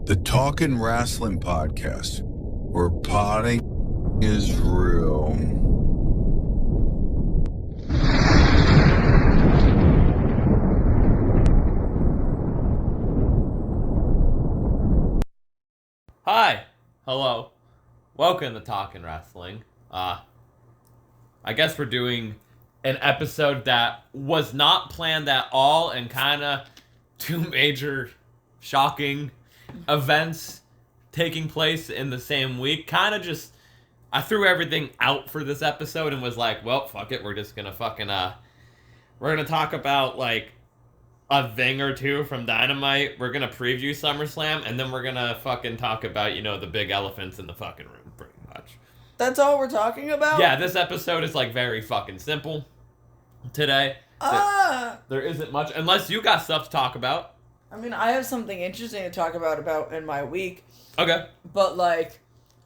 The Talkin Wrasslin podcast, where potting is real. Hi, hello, welcome to Talkin Wrasslin. I guess we're doing an episode that was not planned at all, and kind of two major shocking events taking place in the same week. Kind of just, I threw everything out for this episode and was like, well, fuck it, we're just gonna we're gonna talk about like a thing or two from Dynamite. We're gonna preview SummerSlam, and then we're gonna fucking talk about, the big elephants in the fucking room, pretty much. That's all we're talking about? Yeah, this episode is like very fucking simple today. There isn't much, unless you got stuff to talk about. I mean, I have something interesting to talk about in my week. Okay. But,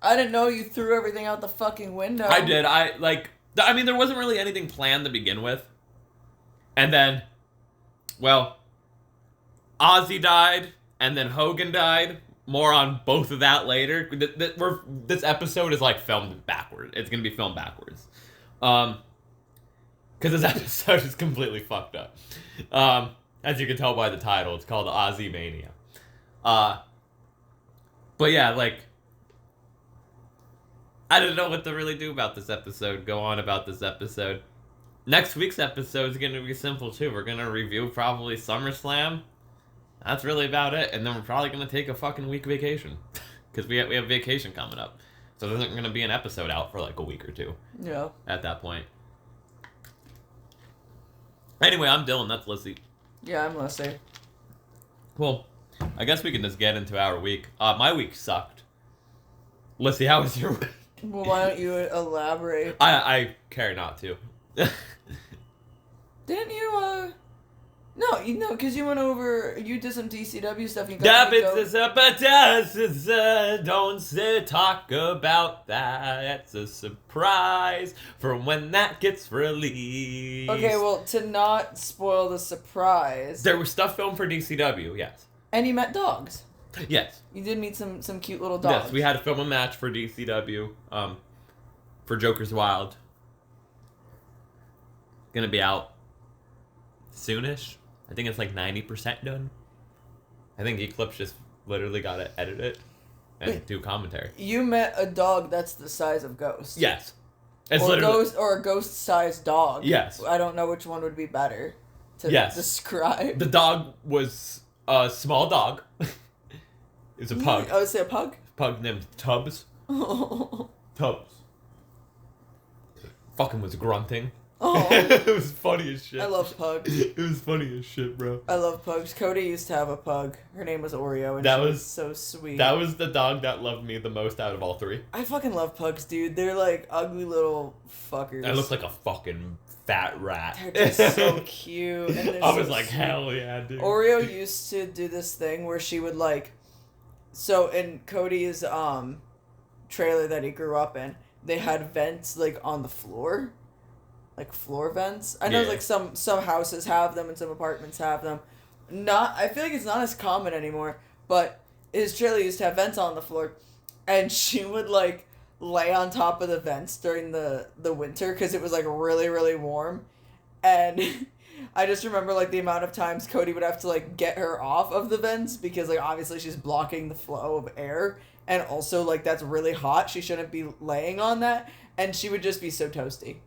I didn't know you threw everything out the fucking window. I did. There wasn't really anything planned to begin with. And then, well, Ozzy died, and then Hogan died. More on both of that later. This episode is, filmed backwards. It's going to be filmed backwards. Because this episode is completely fucked up. As you can tell by the title, it's called OzzyMania. But yeah, I don't know what to really do about this episode, go on about this episode. Next week's episode is going to be simple, too. We're going to review probably SummerSlam. That's really about it. And then we're probably going to take a fucking week vacation. Because we have vacation coming up. So there's not going to be an episode out for a week or two. Yeah. At that point. Anyway, I'm Dylan. That's Lissy. Yeah, I'm Lissy. Well, I guess we can just get into our week. My week sucked. Lissy, how was your week? Well, why don't you elaborate? I care not to. Didn't you, No, because you went over, you did some DCW stuff. You got don't talk about that. It's a surprise for when that gets released. Okay, well, to not spoil the surprise. There was stuff filmed for DCW, yes. And you met dogs. Yes. You did meet some cute little dogs. Yes, we had to film a match for DCW, for Joker's Wild. Gonna be out soonish. I think it's 90% done. I think Eclipse just literally gotta edit it and do commentary. You met a dog that's the size of Ghost. Yes. It's or a ghost-sized dog. Yes. I don't know which one would be better to describe. The dog was a small dog. It's a pug. I would say a pug? Pug named Tubbs. Tubbs. Fucking was grunting. Oh. It was funny as shit. I love pugs. It was funny as shit, bro. I love pugs. Cody used to have a pug. Her name was Oreo, and she was so sweet. That was the dog that loved me the most out of all three. I fucking love pugs, dude. They're ugly little fuckers. I look like a fucking fat rat. They're just so cute. And I was hell yeah, dude. Oreo used to do this thing where she would so in Cody's trailer that he grew up in, they had vents on the floor. Floor vents. I know some houses have them and some apartments have them. I feel like it's not as common anymore, but his trailer used to have vents on the floor, and she would lay on top of the vents during the winter because it was really, really warm. And I just remember the amount of times Cody would have to get her off of the vents because obviously she's blocking the flow of air, and also that's really hot. She shouldn't be laying on that, and she would just be so toasty.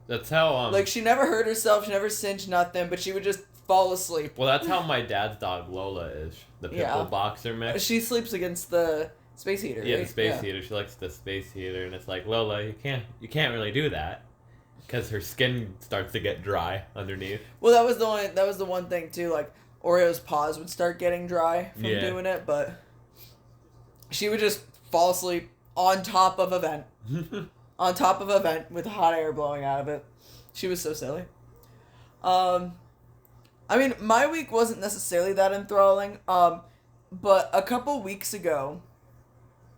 That's how she never hurt herself, she never cinched nothing, but she would just fall asleep. Well, that's how my dad's dog Lola is, the pit bull boxer mix. She sleeps against the space heater. Yeah, right? the space heater. She likes the space heater, and it's Lola, you can't really do that because her skin starts to get dry underneath. Well, that was the one thing too. Oreo's paws would start getting dry from doing it, but she would just fall asleep on top of a vent. On top of a vent with hot air blowing out of it. She was so silly. I mean, my week wasn't necessarily that enthralling, but a couple weeks ago,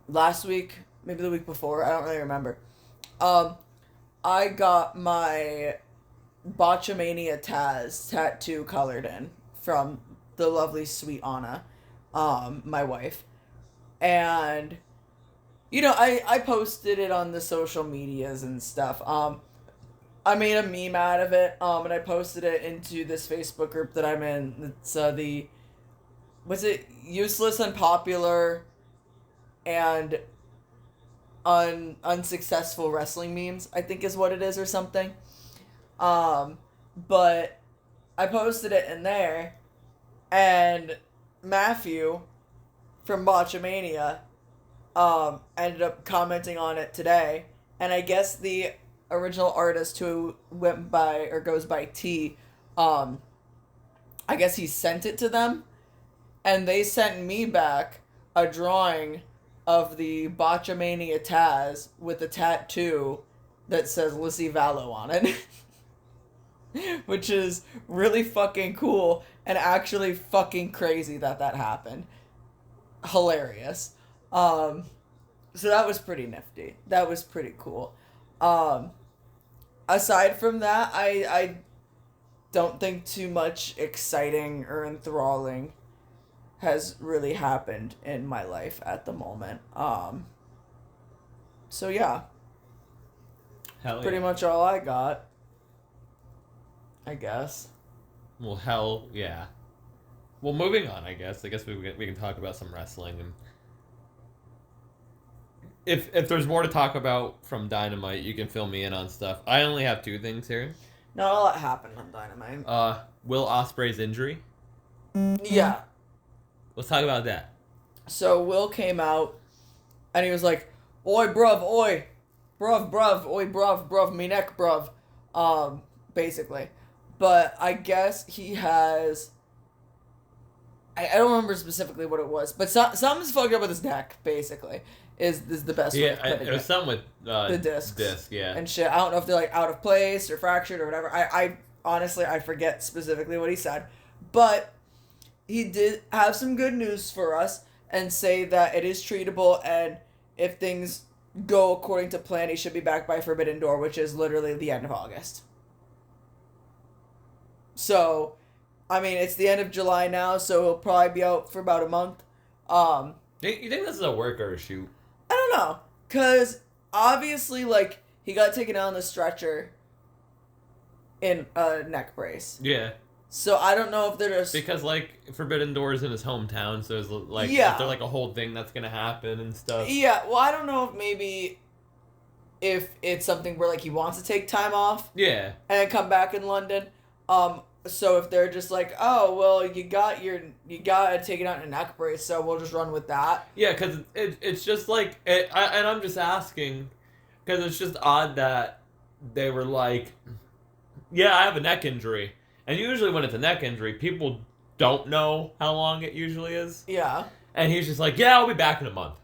last week, maybe the week before, I don't really remember, I got my Botchamania Taz tattoo colored in from the lovely sweet Anna, my wife. And, you know, I posted it on the social medias and stuff. I made a meme out of it, and I posted it into this Facebook group that I'm in. It's was it useless, unpopular, and unsuccessful wrestling memes, I think is what it is, or something. But I posted it in there, and Matthew from OzzyMania ended up commenting on it today, and I guess the original artist who went by or goes by T, I guess he sent it to them, and they sent me back a drawing of the Botchamania Taz with a tattoo that says Lissy Vallow on it. Which is really fucking cool and actually fucking crazy that happened. Hilarious. So that was pretty nifty. That was pretty cool. Aside from that, I don't think too much exciting or enthralling has really happened in my life at the moment. So yeah. Pretty much all I got, I guess. Well, hell yeah. Well, moving on, I guess. I guess we can talk about some wrestling. And if there's more to talk about from Dynamite, you can fill me in on stuff. I only have 2 things here. Not a lot happened on Dynamite. Will Ospreay's injury. Yeah. Let's talk about that. So Will came out, and he was like, "Oi, bruv, oi, bruv, oi, bruv, me neck, bruv," basically. But I guess he has. I don't remember specifically what it was, but something's fucked up with his neck. Basically, is the best way of putting it. Yeah, it was something with the discs. Yeah. And shit. I don't know if they're like out of place or fractured or whatever. I honestly I forget specifically what he said, but he did have some good news for us and say that it is treatable, and if things go according to plan, he should be back by Forbidden Door, which is literally the end of August. So, I mean, it's the end of July now, so he'll probably be out for about a month. You think this is a work or a shoot? I don't know, because obviously, like, he got taken out on the stretcher in a neck brace. Yeah. So I don't know if they're just... Because, like, Forbidden Door is in his hometown, so it's like, yeah. Is there, like, a whole thing that's gonna happen and stuff? Yeah, well, I don't know if maybe if it's something where, like, he wants to take time off. Yeah. And then come back in London. So if they're just like, oh, well, you got it taken out in a neck brace, so we'll just run with that. Yeah, because it's just like, and I'm just asking, because it's just odd that they were like, yeah, I have a neck injury. And usually when it's a neck injury, people don't know how long it usually is. Yeah. And he's just like, yeah, I'll be back in a month.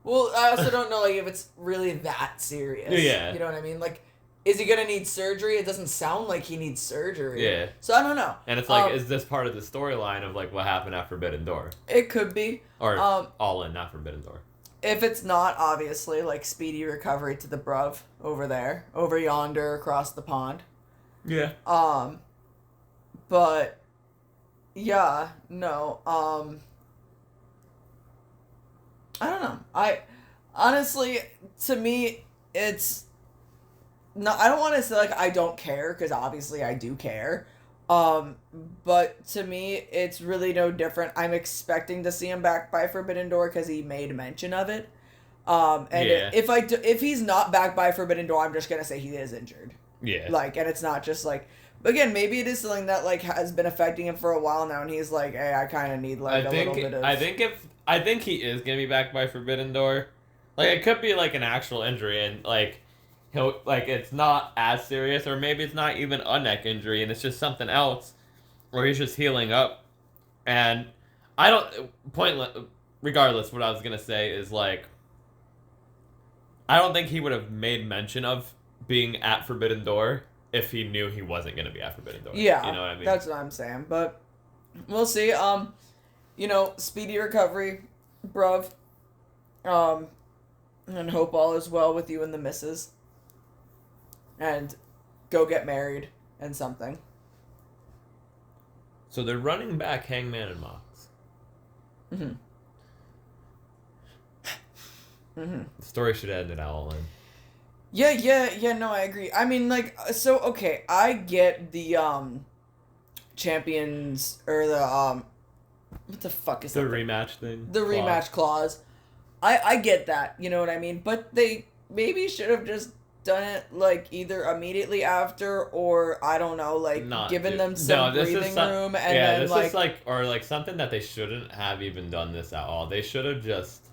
Well, I also don't know, like, if it's really that serious. Yeah. You know what I mean? Like, is he going to need surgery? It doesn't sound like he needs surgery. Yeah. So I don't know. And it's like, is this part of the storyline of, like, what happened at Forbidden Door? It could be. Or All In, not Forbidden Door. If it's not, obviously, like, speedy recovery to the bruv over there. Over yonder, across the pond. Yeah. But, yeah, no, I don't know. Honestly, to me, it's, no, I don't want to say, like, I don't care, because obviously I do care, but to me, it's really no different. I'm expecting to see him back by Forbidden Door, because he made mention of it, and yeah. if he's not back by Forbidden Door, I'm just gonna say he is injured. Yeah. Like, and it's not just, like, again, maybe it is something that, like, has been affecting him for a while now, and he's like, hey, I kind of need, like, a little bit of... I think he is going to be back by Forbidden Door. Like, it could be, like, an actual injury, and, like, he'll, like, it's not as serious, or maybe it's not even a neck injury, and it's just something else, or he's just healing up. And I don't... Regardless, what I was going to say is, like, I don't think he would have made mention of being at Forbidden Door if he knew he wasn't going to be at Forbidden Door. Yeah, you know what I mean? That's what I'm saying. But we'll see. You know, speedy recovery, bruv. And hope all is well with you and the missus. And go get married and something. So they're running back Hangman and Mox. Mm-hmm. Mm-hmm. The story should have ended All In. Yeah, no, I agree. I mean, like, so, okay, I get the, champions, or the, what the fuck is The that? rematch thing. The rematch clause. I get that, you know what I mean? But they maybe should have just done it, like, either immediately after, or, I don't know, like, given them some breathing room, and then, this like... is, like, or, like, something that they shouldn't have even done this at all. They should have just...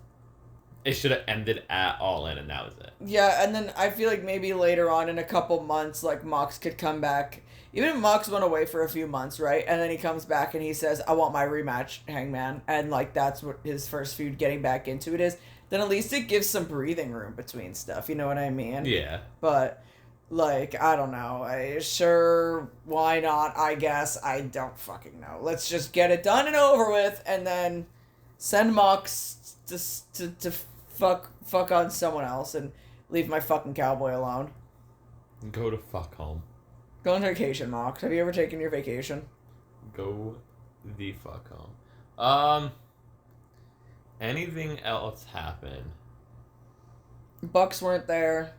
It should have ended at All In, and that was it. Yeah, and then I feel like maybe later on in a couple months, like, Mox could come back. Even if Mox went away for a few months, right? And then he comes back and he says, I want my rematch, Hangman. And, like, that's what his first feud getting back into it is. Then at least it gives some breathing room between stuff, you know what I mean? Yeah. But, like, I don't know. Why not? I guess. I don't fucking know. Let's just get it done and over with, and then send Mox to fuck on someone else and leave my fucking cowboy alone. Go to fuck home. Go on vacation, Mox. Have you ever taken your vacation? Go the fuck home. Anything else happen? Bucks weren't there.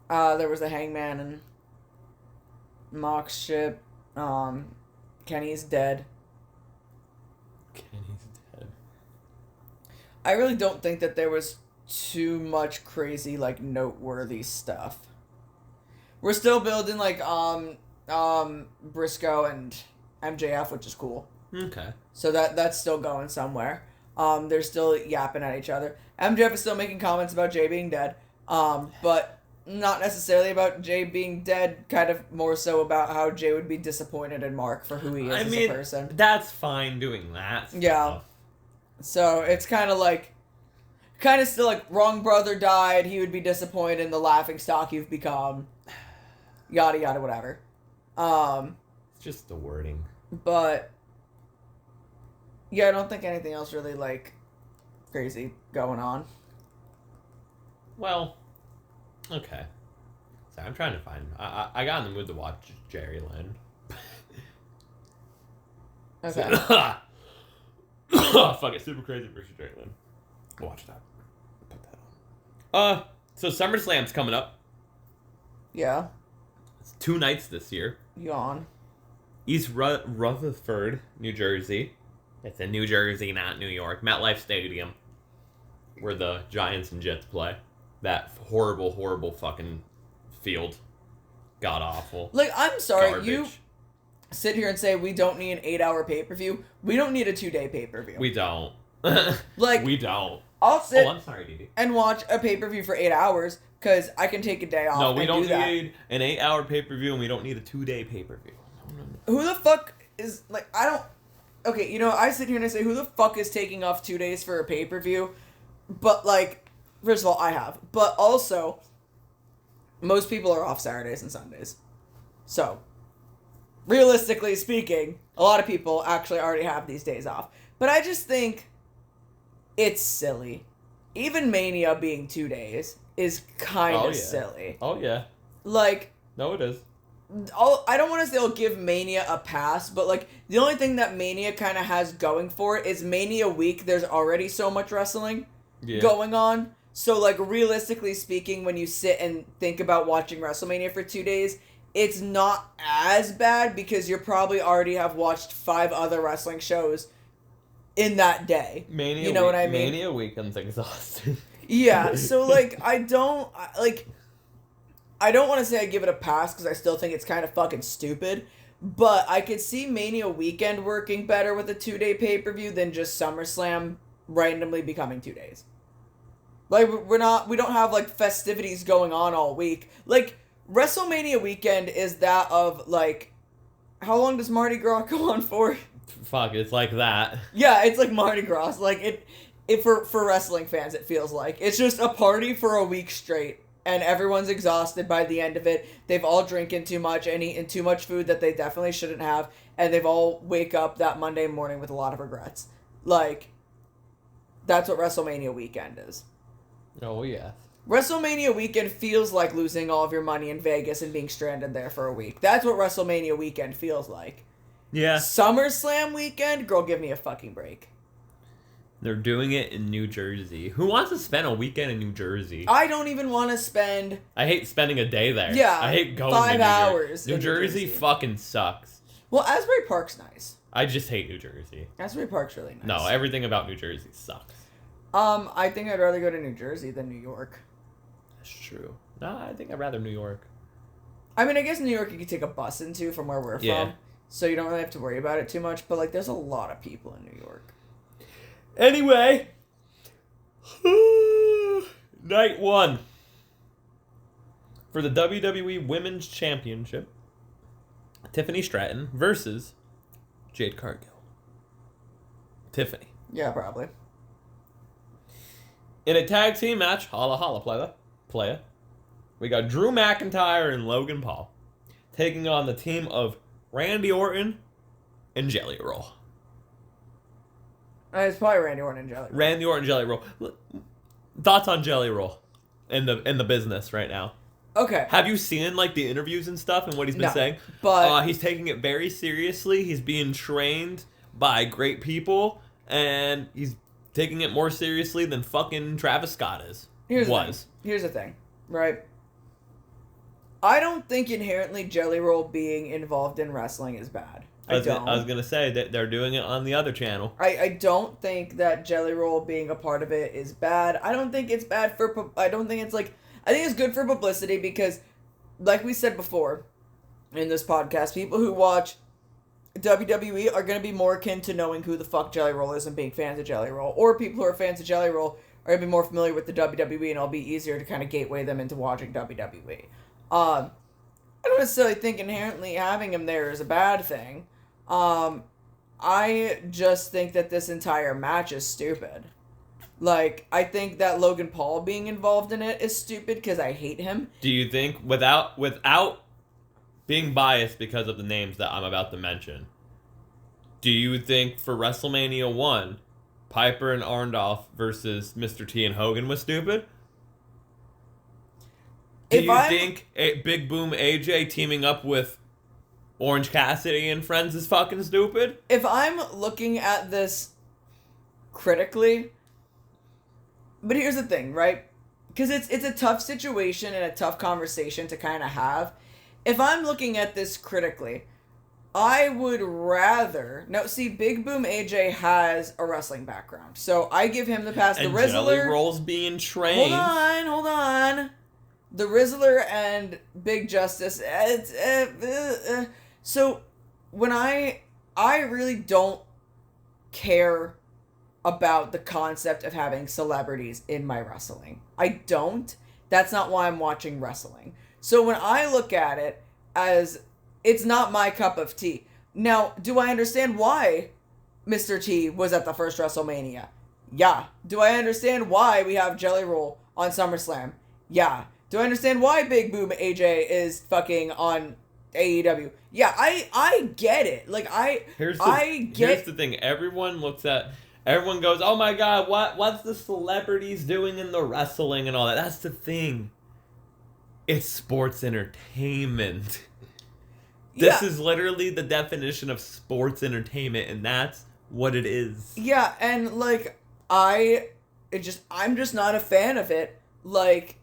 There was the Hangman and Mox shit. Kenny's dead. Kenny's dead. I really don't think that there was too much crazy, like, noteworthy stuff. We're still building, like, Briscoe and MJF, which is cool. Okay. So that's still going somewhere. They're still yapping at each other. MJF is still making comments about Jay being dead. But not necessarily about Jay being dead, kind of more so about how Jay would be disappointed in Mark for who he is as a person. That's fine doing that stuff. Yeah. So it's kind of still like, wrong brother died, he would be disappointed in the laughing stock you've become. Yada yada whatever. It's just the wording. But yeah, I don't think anything else really, like, crazy going on. Well, okay. So I'm trying to find... I got in the mood to watch Jerry Lynn. Okay. Fuck it. Super Crazy versus Jerry Lynn. Watch that. Put that on. So SummerSlam's coming up. Yeah. It's 2 nights this year. Yawn. East Rutherford, New Jersey. It's in New Jersey, not New York. MetLife Stadium. Where the Giants and Jets play. That horrible, horrible fucking field. God awful. Like, I'm sorry, Garbage. you sit here and say we don't need an 8-hour pay-per-view. We don't need a 2-day pay-per-view. We don't. Like, we don't. I'll sit I'm sorry, Didi. and watch a pay-per-view for 8 hours because I can take a day off. No, we and don't do that. need an 8-hour pay-per-view, and we don't need a 2-day pay-per-view. No. Who the fuck is, like, I don't... Okay, you know, I sit here and I say, who the fuck is taking off 2 days for a pay-per-view? But, like, first of all, I have. But also, most people are off Saturdays and Sundays. So, realistically speaking, a lot of people actually already have these days off. But I just think it's silly. Even Mania being 2 days is kind of silly. Oh, yeah. Like... No, it is. I don't want to say I'll give Mania a pass, but, like, the only thing that Mania kind of has going for it is Mania week, there's already so much wrestling going on. So, like, realistically speaking, when you sit and think about watching WrestleMania for 2 days, it's not as bad because you probably already have watched 5 other wrestling shows in that day. Mania, you know what I mean? Mania weekend's exhausting. Yeah, so, like, I don't want to say I give it a pass because I still think it's kind of fucking stupid, but I could see Mania weekend working better with a 2-day pay-per-view than just SummerSlam randomly becoming 2 days. Like, we don't have, like, festivities going on all week. Like, WrestleMania weekend is that of, like, how long does Mardi Gras go on for? Fuck, it's like that. Yeah, it's like Mardi Gras. Like, it for wrestling fans, it feels like. It's just a party for a week straight. And everyone's exhausted by the end of it. They've all drinking too much and eaten too much food that they definitely shouldn't have. And they've all wake up that Monday morning with a lot of regrets. Like, that's what WrestleMania weekend is. Oh, yeah. WrestleMania weekend feels like losing all of your money in Vegas and being stranded there for a week. That's what WrestleMania weekend feels like. Yeah. SummerSlam weekend? Girl, give me a fucking break. They're doing it in New Jersey. Who wants to spend a weekend in New Jersey? I don't even want to spend... I hate spending a day there. Yeah, I hate going 5 to New hours New in New Jersey Jersey. fucking sucks. Well, Asbury Park's nice. I just hate New Jersey. Asbury Park's really nice. No, everything about New Jersey sucks. I think I'd rather go to New Jersey than New York. That's true. No, I think I'd rather New York. I mean, I guess New York you could take a bus into from where we're Yeah. from, so you don't really have to worry about it too much, but, like, there's a lot of people in New York. Anyway, night 1 for the WWE Women's Championship. Tiffany Stratton versus Jade Cargill. Tiffany. Yeah, probably. In a tag team match, holla holla playa, we got Drew McIntyre and Logan Paul taking on the team of Randy Orton and Jelly Roll. It's probably Randy Orton and Jelly. Randy Orton, Jelly Roll. Thoughts on Jelly Roll in the business right now? Okay. Have you seen like the interviews and stuff and what he's been saying? But he's taking it very seriously. He's being trained by great people, and he's taking it more seriously than fucking Travis Scott is. Here's the thing, right? I don't think inherently Jelly Roll being involved in wrestling is bad. I was gonna say that they're doing it on the other channel. I don't think that Jelly Roll being a part of it is bad. I don't think it's bad for... I think it's good for publicity because, like we said before in this podcast, people who watch WWE are going to be more akin to knowing who the fuck Jelly Roll is and being fans of Jelly Roll. Or people who are fans of Jelly Roll are going to be more familiar with the WWE, and it'll be easier to kind of gateway them into watching WWE. I don't necessarily think inherently having him there is a bad thing. I just think that this entire match is stupid. Like, I think that Logan Paul being involved in it is stupid because I hate him. Do you think, without being biased because of the names that I'm about to mention, do you think for WrestleMania 1, Piper and Arndolph versus Mr. T and Hogan was stupid? Do you think Big Boom AJ teaming up with Orange Cassidy and friends is fucking stupid? If I'm looking at this critically... But here's the thing, right? Because it's a tough situation and a tough conversation to kind of have. If I'm looking at this critically, I would rather... Now, see, Big Boom AJ has a wrestling background, so I give him the pass. And the Rizzler... Jelly Roll's being trained. Hold on. The Rizzler and Big Justice... So, when I really don't care about the concept of having celebrities in my wrestling. I don't. That's not why I'm watching wrestling. So when I look at it as it's not my cup of tea. Now, do I understand why Mr. T was at the first WrestleMania? Yeah. Do I understand why we have Jelly Roll on SummerSlam? Yeah. Do I understand why Big Boom AJ is fucking on AEW? Yeah, I get it. Like, Here's the thing. Everyone goes, oh my god, what's the celebrities doing in the wrestling and all that? That's the thing. It's sports entertainment. This is literally the definition of sports entertainment, and that's what it is. Yeah, and like I'm just not a fan of it. Like,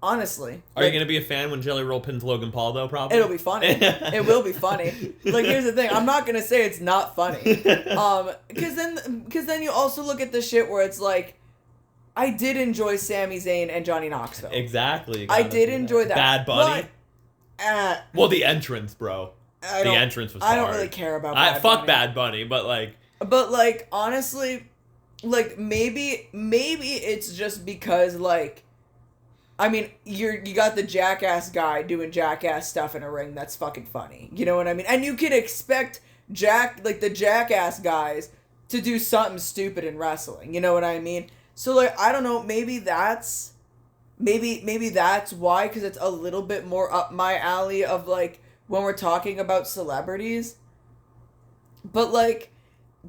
honestly. Are you gonna be a fan when Jelly Roll pins Logan Paul though? Probably. It'll be funny. It will be funny. Like, here's the thing. I'm not gonna say it's not funny. Because then you also look at the shit where it's like, I did enjoy Sami Zayn and Johnny Knoxville. Exactly. I did enjoy that. Bad Bunny. But, well, the entrance, bro. The entrance was hard. I don't really care about Bad Fuck Bunny. Bad Bunny, but like. But like, honestly, like maybe it's just because like, I mean, you got the jackass guy doing jackass stuff in a ring that's fucking funny. You know what I mean? And you could expect the jackass guys to do something stupid in wrestling. You know what I mean? So like, I don't know, maybe that's why, because it's a little bit more up my alley of like when we're talking about celebrities. But like,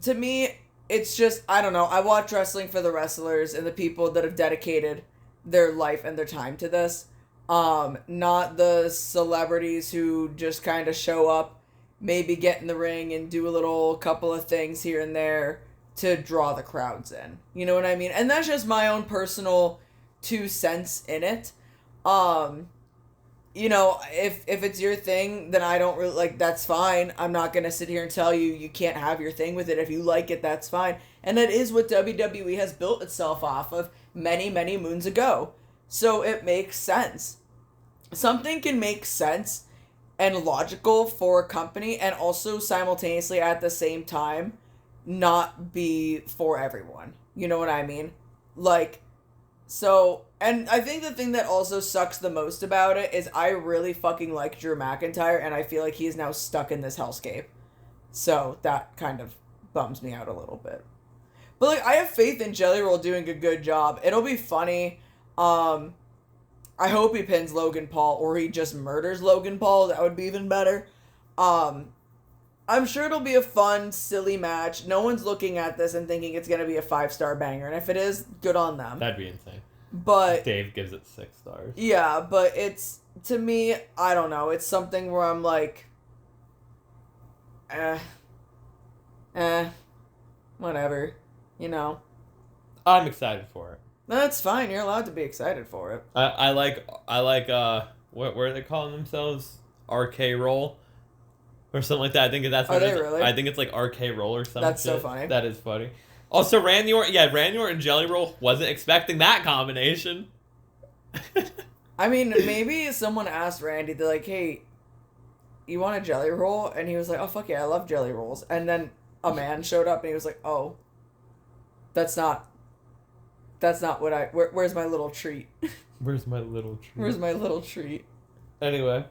to me, it's just, I don't know, I watch wrestling for the wrestlers and the people that have dedicated their life and their time to this. Not the celebrities who just kind of show up, maybe get in the ring and do a couple of things here and there, to draw the crowds in. You know what I mean? And that's just my own personal 2 cents in it. You know, if it's your thing, then I don't really, like, that's fine. I'm not going to sit here and tell you you can't have your thing with it. If you like it, that's fine. And that is what WWE has built itself off of many, many moons ago. So it makes sense. Something can make sense and logical for a company and also simultaneously at the same time not be for everyone. You know what I mean? Like, so, and I think the thing that also sucks the most about it is I really fucking like Drew McIntyre, and I feel like he's now stuck in this hellscape. So that kind of bums me out a little bit. But, like, I have faith in Jelly Roll doing a good job. It'll be funny. I hope he pins Logan Paul, or he just murders Logan Paul. That would be even better. I'm sure it'll be a fun, silly match. No one's looking at this and thinking it's going to be a 5-star banger. And if it is, good on them. That'd be insane. But Dave gives it 6 stars. Yeah, but it's, to me, I don't know. It's something where I'm like, whatever, you know. I'm excited for it. That's fine. You're allowed to be excited for it. I like what are they calling themselves? RK Roll or something like that. I think that's what Are it they is. really? I think it's like RK Roll or something. That's so funny. That is funny. Also, Randy Orton and Jelly Roll, wasn't expecting that combination. I mean, maybe someone asked Randy, they're like, hey, you want a jelly roll? And he was like, oh, fuck yeah, I love jelly rolls. And then a man showed up and he was like, oh, that's not what where's my little treat? Where's my little treat? Where's my little treat? Anyway,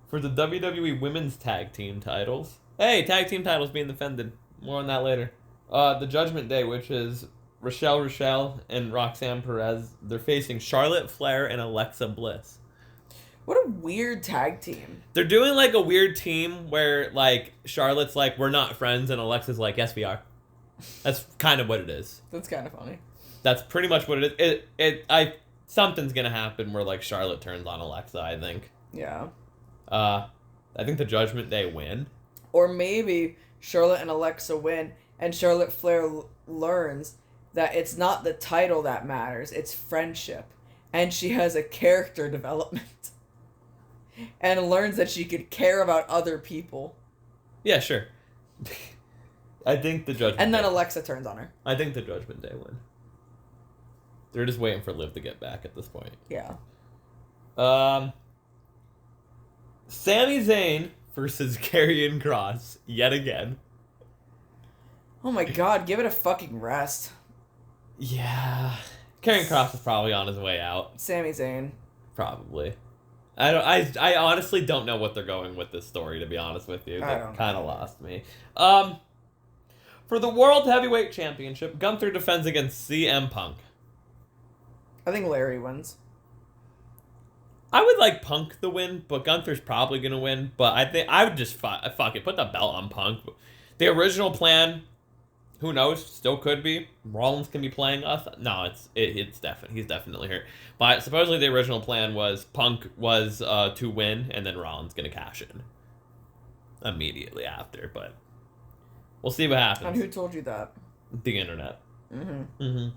for the WWE Women's Tag Team titles. Hey, tag team titles being defended. More on that later. The Judgment Day, which is Rochelle and Roxanne Perez. They're facing Charlotte Flair and Alexa Bliss. What a weird tag team. They're doing like a weird team where like Charlotte's like, we're not friends, and Alexa's like, yes we are. That's kind of what it is. That's kind of funny. That's pretty much what it is. Something's gonna happen where like Charlotte turns on Alexa, I think. Yeah. I think the Judgment Day win. Or maybe Charlotte and Alexa win, and Charlotte Flair learns that it's not the title that matters, it's friendship. And she has a character development. And learns that she could care about other people. Yeah, sure. I think the Judgment And then Day. Alexa turns on her. I think the Judgment Day win. They're just waiting for Liv to get back at this point. Yeah. Sami Zayn versus Karrion Kross yet again. Oh my god, give it a fucking rest. Yeah. Karrion Kross is probably on his way out. Sami Zayn. Probably. I honestly don't know what they're going with this story, to be honest with you. That kind of lost me. For the World Heavyweight Championship, Gunther defends against CM Punk. I think Larry wins. I would like Punk to win, but Gunther's probably going to win. But I think I would just fuck it, put the belt on Punk. The original plan, who knows, still could be. Rollins can be playing us. No, it's definitely, he's definitely hurt. But supposedly the original plan was Punk was to win, and then Rollins going to cash in immediately after. But we'll see what happens. And who told you that? The internet. Mm-hmm.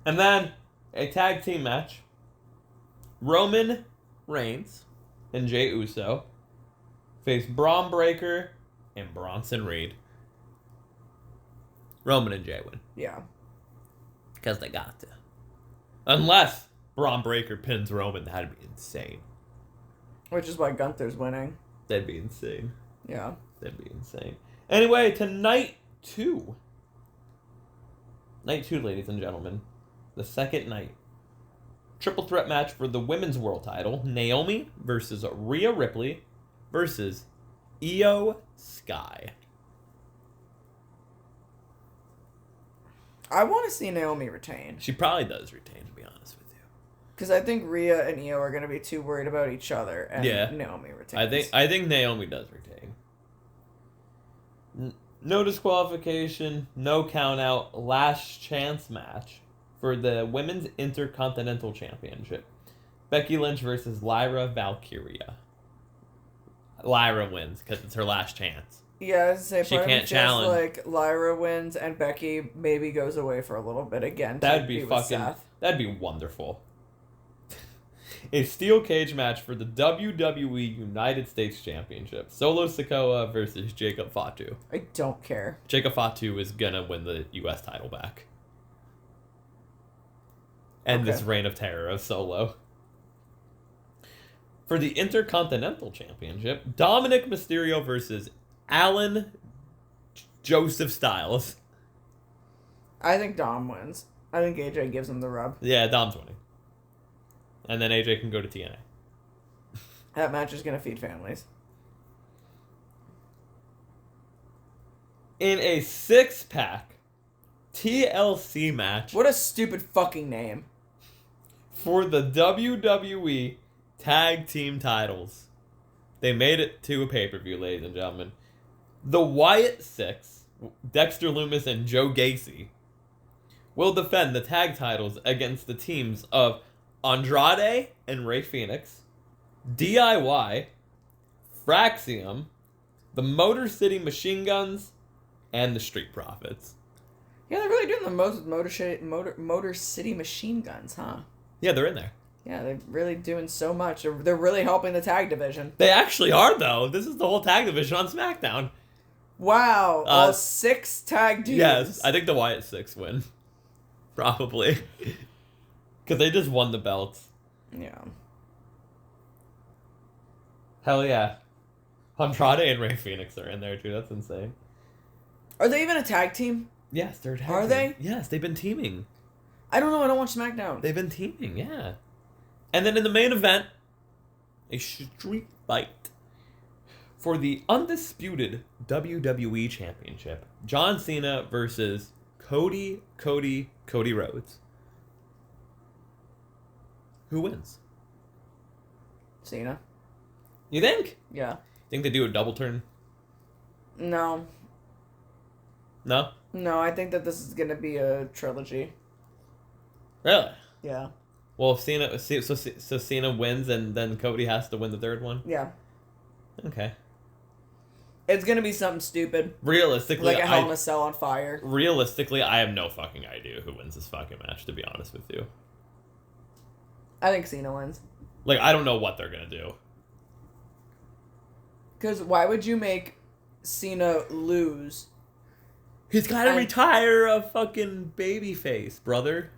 And then a tag team match. Roman Reigns and Jey Uso face Braun Breaker and Bronson Reed. Roman and Jey win. Yeah. Because they got to. Unless Braun Breaker pins Roman, that'd be insane. Which is why Gunther's winning. That'd be insane. Yeah. That'd be insane. Anyway, to night 2. Night 2, ladies and gentlemen. The second night. Triple threat match for the women's world title. Naomi versus Rhea Ripley versus Io Sky. I want to see Naomi retain. She probably does retain, to be honest with you. Because I think Rhea and Io are going to be too worried about each other, and Yeah. Naomi retains. I think Naomi does retain. No disqualification, no count out, last chance match for the Women's Intercontinental Championship. Becky Lynch versus Lyra Valkyria. Lyra wins because it's her last chance. Yeah, I was gonna say, She part of me can't feels challenge. like Lyra wins and Becky maybe goes away for a little bit again. That'd be with fucking. Seth. That'd be wonderful. A steel cage match for the WWE United States Championship. Solo Sikoa versus Jacob Fatu. I don't care. Jacob Fatu is gonna win the US title back. And this reign of terror of Solo. For the Intercontinental Championship, Dominic Mysterio versus Alan Joseph Styles. I think Dom wins. I think AJ gives him the rub. Yeah, Dom's winning. And then AJ can go to TNA. That match is gonna feed families. In a 6-pack TLC match What a stupid fucking name. for the WWE Tag Team titles. They made it to a pay-per-view, ladies and gentlemen. The Wyatt Six, Dexter Lumis and Joe Gacy, will defend the tag titles against the teams of Andrade and Rey Fenix, DIY, Fraxium, the Motor City Machine Guns, and the Street Profits. Yeah, they're really doing the most with Motor City Machine Guns, huh? Yeah, they're in there. Yeah, they're really doing so much. They're really helping the tag division. They actually are, though. This is the whole tag division on SmackDown. Wow, all 6 tag teams. Yes, I think the Wyatt Six win. Probably. Because they just won the belts. Yeah. Hell yeah. Andrade and Rey Fenix are in there, too. That's insane. Are they even a tag team? Yes, they're a tag Are team. they? Yes, they've been teaming. I don't know. I don't watch SmackDown. They've been teaming, yeah. And then in the main event, a street fight for the undisputed WWE Championship. John Cena versus Cody Rhodes. Who wins? Cena. You think? Yeah. Think they do a double turn? No. No? No, I think that this is gonna be a trilogy. Really? Yeah. Well, if so Cena wins and then Cody has to win the third one? Yeah. Okay. It's gonna be something stupid. Realistically, Like a Hell in a Cell on fire. Realistically, I have no fucking idea who wins this fucking match, to be honest with you. I think Cena wins. Like, I don't know what they're gonna do. Because why would you make Cena lose? He's gotta retire a fucking babyface, brother.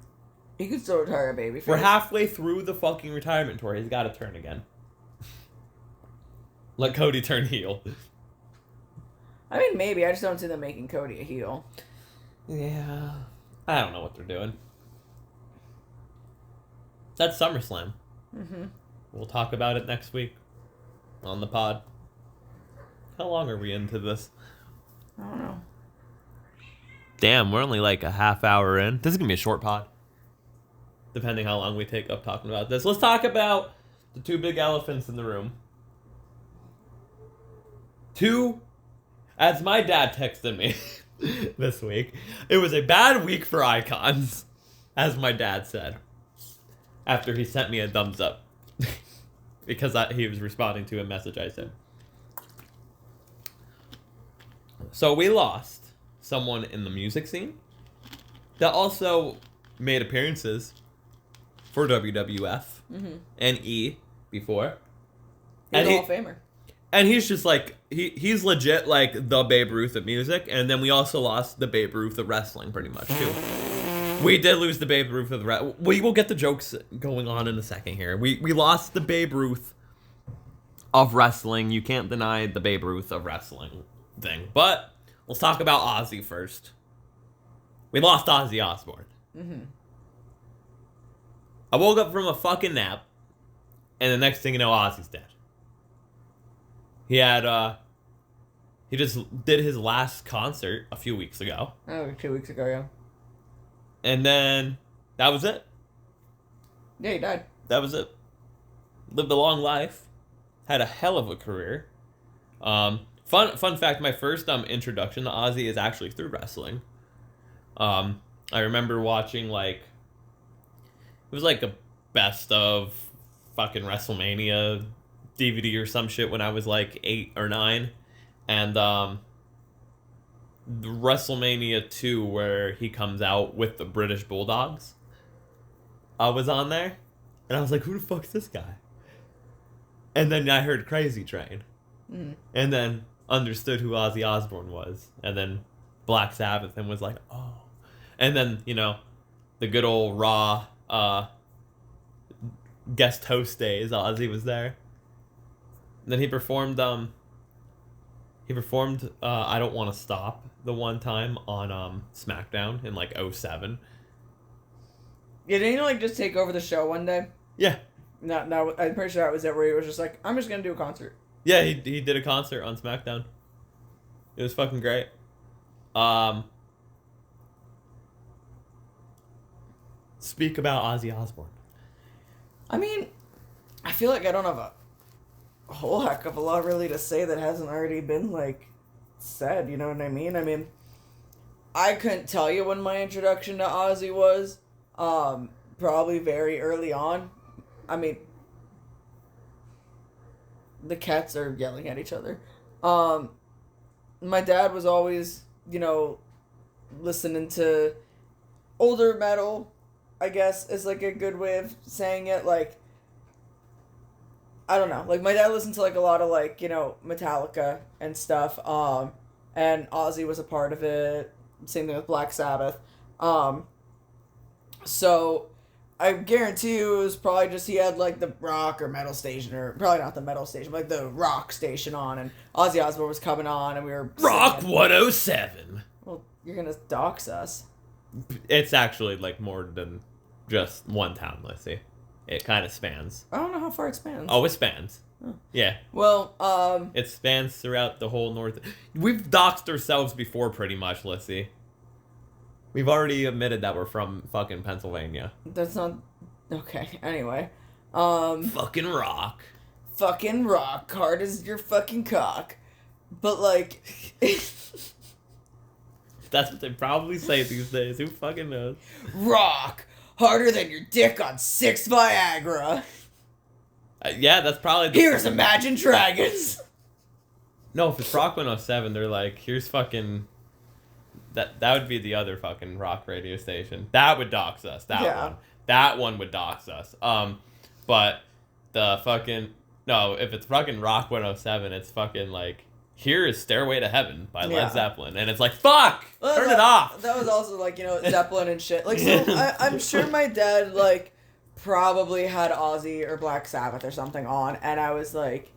He could still retire a babyface. We're halfway through the fucking retirement tour. He's gotta turn again. Let Cody turn heel. I mean, maybe. I just don't see them making Cody a heel. Yeah. I don't know what they're doing. That's SummerSlam. Mm-hmm. We'll talk about it next week on the pod. How long are we into this? I don't know. Damn, we're only like a half hour in. This is going to be a short pod. Depending how long we take up talking about this. Let's talk about the two big elephants in the room. As my dad texted me this week, it was a bad week for icons, as my dad said, after he sent me a thumbs up. Because he was responding to a message I sent. So we lost someone in the music scene that also made appearances for WWF and E before. He's a Hall of Famer. And he's just like, he's legit like the Babe Ruth of music. And then we also lost the Babe Ruth of wrestling pretty much too. We did lose the Babe Ruth of the wrestling. We will get the jokes going on in a second here. We lost the Babe Ruth of wrestling. You can't deny the Babe Ruth of wrestling thing. But let's talk about Ozzy first. We lost Ozzy Osbourne. Mm-hmm. I woke up from a fucking nap, and the next thing you know, Ozzy's dead. He just did his last concert a few weeks ago. Oh, 2 weeks ago, yeah. And then, that was it. Yeah, he died. That was it. Lived a long life. Had a hell of a career. Fun fact, my first introduction to Ozzy is actually through wrestling. I remember watching, like, it was like a best of fucking WrestleMania DVD or some shit when I was like 8 or 9. And the WrestleMania 2 where he comes out with the British Bulldogs. I was on there, and I was like, who the fuck's this guy? And then I heard Crazy Train. And then understood who Ozzy Osbourne was. And then Black Sabbath, and was like, oh. And then, you know, the good old Raw guest host days, Ozzy was there. And then he performed I Don't Want to Stop the one time on SmackDown in like 07. Yeah, didn't he like just take over the show one day? Yeah. No, I'm pretty sure that was it, where he was just like, I'm just gonna do a concert. Yeah, he did a concert on SmackDown. It was fucking great. Speak about Ozzy Osbourne. I mean, I feel like I don't have a whole heck of a lot really to say that hasn't already been, like, said, you know what I mean? I mean, I couldn't tell you when my introduction to Ozzy was. Probably very early on. I mean, the cats are yelling at each other. My dad was always, you know, listening to older metal, I guess, is like a good way of saying it. Like, I don't know. Like, my dad listened to like a lot of like, you know, Metallica and stuff. And Ozzy was a part of it. Same thing with Black Sabbath. So I guarantee you it was probably just he had like the rock or metal station, or probably not the metal station, but like the rock station on, and Ozzy Osbourne was coming on, and we were Rock singing. 107. Well, you're gonna dox us. It's actually like more than just one town, Lissy. It kind of spans. I don't know how far it spans. Oh, it spans. Oh. Yeah. Well, It spans throughout the whole north. We've doxed ourselves before, pretty much, Lissy. We've already admitted that we're from fucking Pennsylvania. that's not okay. Anyway, Fucking rock. fucking rock hard as your fucking cock, but like. That's what they probably say these days. Who fucking knows? Rock harder than your dick on 6 Viagra. Yeah, that's probably Here's Imagine Dragons. No, if it's Rock 107, they're like, here's fucking... That would be the other fucking rock radio station. That would dox us. That one would dox us. But the fucking... No, if it's fucking Rock 107, it's fucking like... Here is Stairway to Heaven by Led Zeppelin. And it's like, fuck! Well, turn it off! That was also like, you know, Zeppelin and shit. Like, so I'm sure my dad, like, probably had Ozzy or Black Sabbath or something on. And I was like,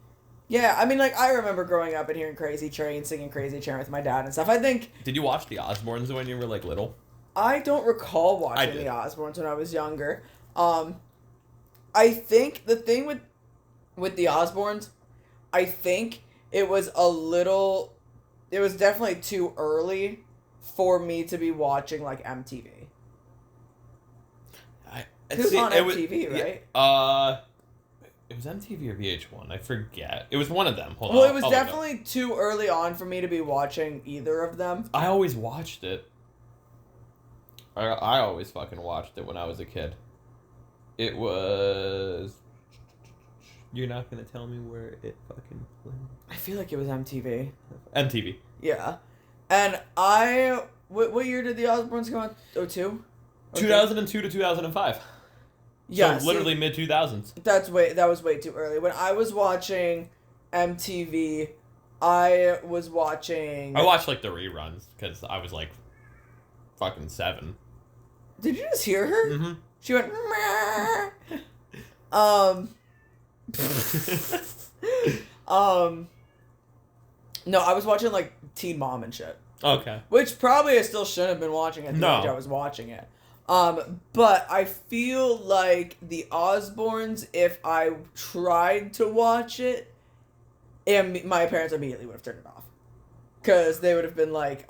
yeah, I mean, like, I remember growing up and hearing Crazy Train, singing Crazy Train with my dad and stuff. I think... Did you watch the Osbournes when you were, like, little? I don't recall watching the Osbournes when I was younger. I think the thing with the Osbournes, I think... It was definitely too early for me to be watching, like, MTV. It was on MTV, right? It was MTV or VH1, I forget. It was one of them. Well, it was definitely too early on for me to be watching either of them. I always watched it. I always fucking watched it when I was a kid. It was... You're not gonna tell me where it fucking played? I feel like it was MTV. MTV. Yeah. And what year did the Osbournes come out? 2002? 2002 to 2005. Yeah. So literally mid-2000s. That was way too early. When I was watching MTV, I watched like the reruns because I was like fucking 7. Did you just hear her? Mm-hmm. She went no, I was watching like Teen Mom and shit. Okay. Which probably I still shouldn't have been watching at the age I was watching it. But I feel like the Osbournes, if I tried to watch it, my parents immediately would have turned it off. Cause they would have been like,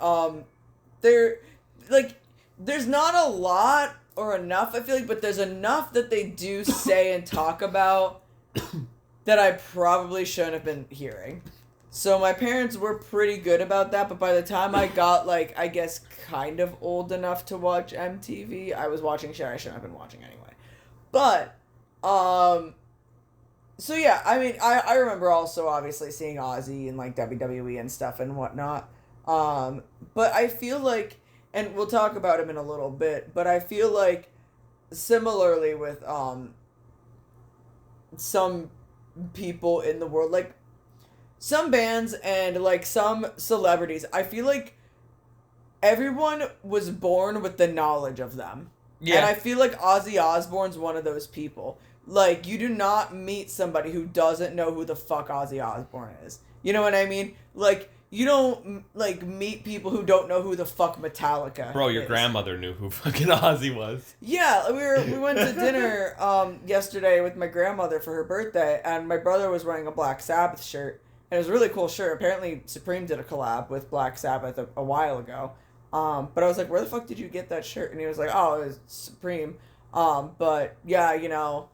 there's not a lot or enough, I feel like, but there's enough that they do say and talk about that I probably shouldn't have been hearing. So my parents were pretty good about that, but by the time I got, like, I guess kind of old enough to watch MTV, I was watching shit I shouldn't have been watching anyway. But, so yeah, I mean, I remember also obviously seeing Ozzy and, like, WWE and stuff and whatnot. But I feel like, and we'll talk about him in a little bit, but I feel like similarly with some people in the world, like some bands and like some celebrities, I feel like everyone was born with the knowledge of them. Yeah. And I feel like Ozzy Osbourne's one of those people. Like, you do not meet somebody who doesn't know who the fuck Ozzy Osbourne is. You know what I mean? Like, you don't, like, meet people who don't know who the fuck Metallica Bro, your grandmother knew who fucking Ozzy was. Yeah, we went to dinner yesterday with my grandmother for her birthday, and my brother was wearing a Black Sabbath shirt. And it was a really cool shirt. Apparently, Supreme did a collab with Black Sabbath a while ago. But I was like, where the fuck did you get that shirt? And he was like, oh, it was Supreme. But yeah, you know,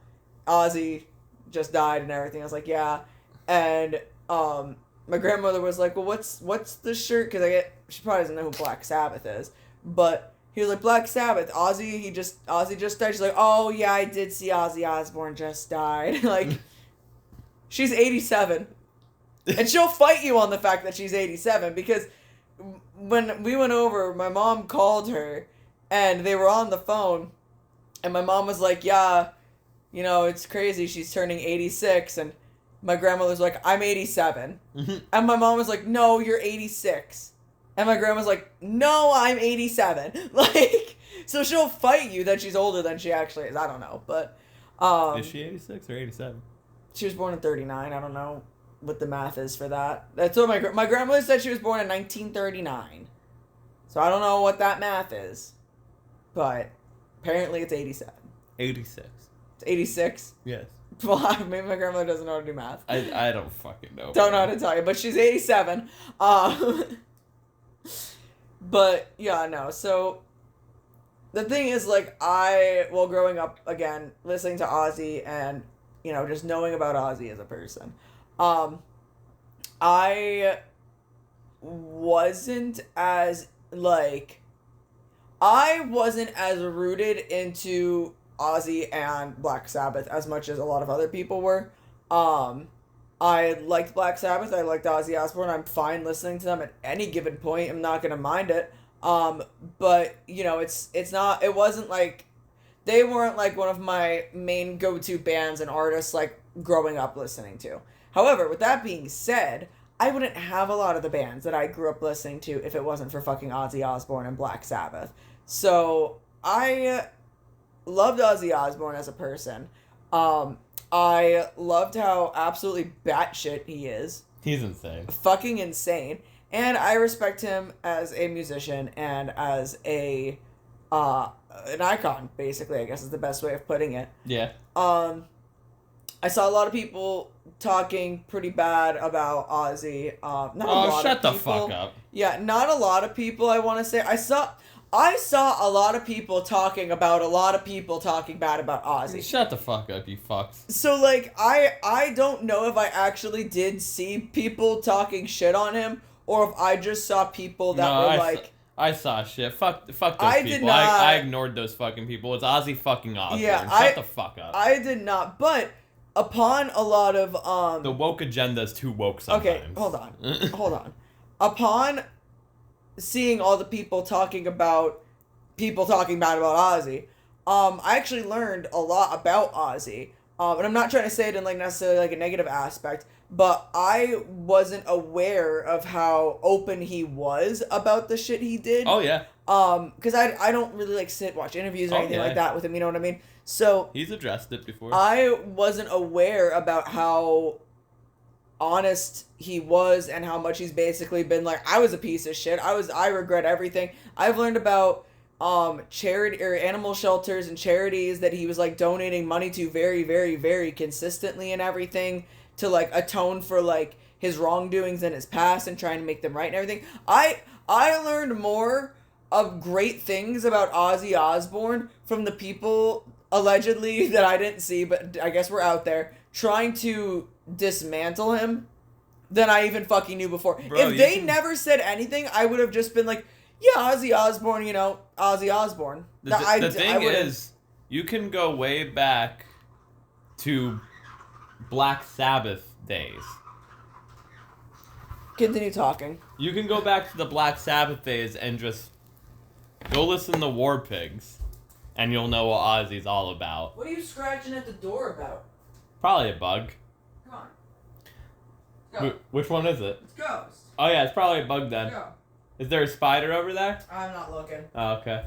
Ozzy just died and everything. I was like, yeah. And my grandmother was like, well, what's the shirt? Because she probably doesn't know who Black Sabbath is. But he was like, Black Sabbath, Ozzy just died. She's like, oh yeah, I did see Ozzy Osbourne just died. Like, she's 87. And she'll fight you on the fact that she's 87 because when we went over, my mom called her, and they were on the phone, and my mom was like, yeah, you know, it's crazy, she's turning 86, and my grandmother's like, I'm 87. And my mom was like, no, you're 86. And my grandma's like, no, I'm 87. Like, so she'll fight you that she's older than she actually is. I don't know, but... is she 86 or 87? She was born in 39, I don't know what the math is for that. That's what my grandmother said. She was born in 1939. So I don't know what that math is. But apparently it's 87. 86. It's 86? Yes. Well, maybe my grandmother doesn't know how to do math. I don't fucking know. Don't know how to tell you, but she's 87. But yeah, no. So the thing is, like, growing up, again, listening to Ozzy and, you know, just knowing about Ozzy as a person, I wasn't as rooted into Ozzy and Black Sabbath as much as a lot of other people were. I liked Black Sabbath. I liked Ozzy Osbourne. I'm fine listening to them at any given point. I'm not gonna mind it. But you know, it wasn't like they weren't like one of my main go-to bands and artists like growing up listening to. However, with that being said, I wouldn't have a lot of the bands that I grew up listening to if it wasn't for fucking Ozzy Osbourne and Black Sabbath. So, I loved Ozzy Osbourne as a person. I loved how absolutely batshit he is. He's insane. Fucking insane. And I respect him as a musician and as an icon, basically, I guess is the best way of putting it. Yeah. I saw a lot of people talking pretty bad about Ozzy. Shut the fuck up. Yeah, not a lot of people, I want to say. I saw a lot of people talking about a lot of people talking bad about Ozzy. Shut the fuck up, you fucks. So, like, I don't know if I actually did see people talking shit on him, or if I just saw people that were like... I saw shit. Fuck those people. I ignored those fucking people. It's Ozzy fucking Osbourne. Yeah, Shut the fuck up. I did not, but... Upon a lot of the woke agenda is too woke sometimes. Okay, hold on. Upon seeing all the people talking bad about Ozzy, I actually learned a lot about Ozzy. And I'm not trying to say it in like necessarily like a negative aspect, but I wasn't aware of how open he was about the shit he did. Oh yeah. Because I don't really like watch interviews or anything like that with him. You know what I mean? So he's addressed it before. I wasn't aware about how honest he was and how much he's basically been like, I was a piece of shit. I regret everything. I've learned about charity or animal shelters and charities that he was like donating money to very, very, very consistently and everything to like atone for like his wrongdoings in his past and trying to make them right and everything. I learned more of great things about Ozzy Osbourne from the people allegedly that I didn't see, but I guess we're out there trying to dismantle him than I even fucking knew before. Bro, if they never said anything, I would have just been like, yeah, Ozzy Osbourne, you know, Ozzy Osbourne. The thing is, you can go way back to Black Sabbath days. Continue talking. You can go back to the Black Sabbath days and just go listen to War Pigs, and you'll know what Ozzy's all about. What are you scratching at the door about? Probably a bug. Come on. Let's go. Which one is it? It's Ghost. Oh yeah, it's probably a bug then. Go. Is there a spider over there? I'm not looking. Oh, okay.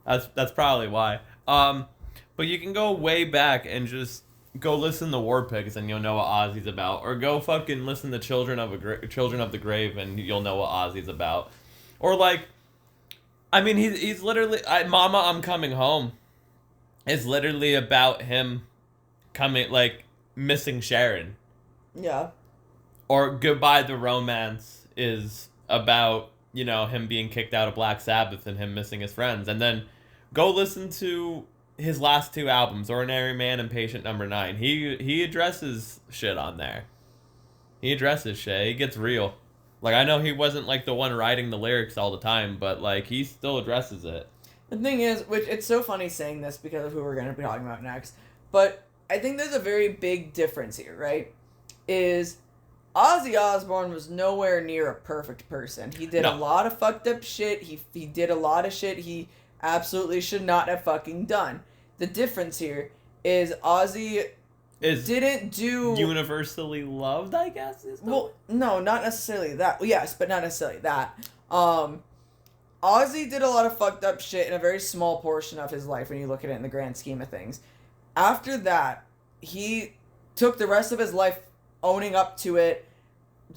That's probably why. But you can go way back and just go listen to War Pigs and you'll know what Ozzy's about, or go fucking listen to Children of the Grave and you'll know what Ozzy's about, or like, I mean he's literally Mama I'm Coming Home is literally about him missing Sharon. Yeah. Or Goodbye the Romance is about, him being kicked out of Black Sabbath and him missing his friends. And then go listen to his last two albums, Ordinary Man and Patient Number 9. He addresses shit on there. He addresses shit. He gets real. Like, I know he wasn't, the one writing the lyrics all the time, but, he still addresses it. The thing is, which it's so funny saying this because of who we're going to be talking about next, but I think there's a very big difference here, right? Is Ozzy Osbourne was nowhere near a perfect person. He did a lot of fucked up shit. He did a lot of shit he absolutely should not have fucking done. The difference here is Ozzy didn't do... universally loved, I guess? Well, no, not necessarily that. Well, yes, but not necessarily that. Ozzy did a lot of fucked up shit in a very small portion of his life when you look at it in the grand scheme of things. After that, he took the rest of his life owning up to it,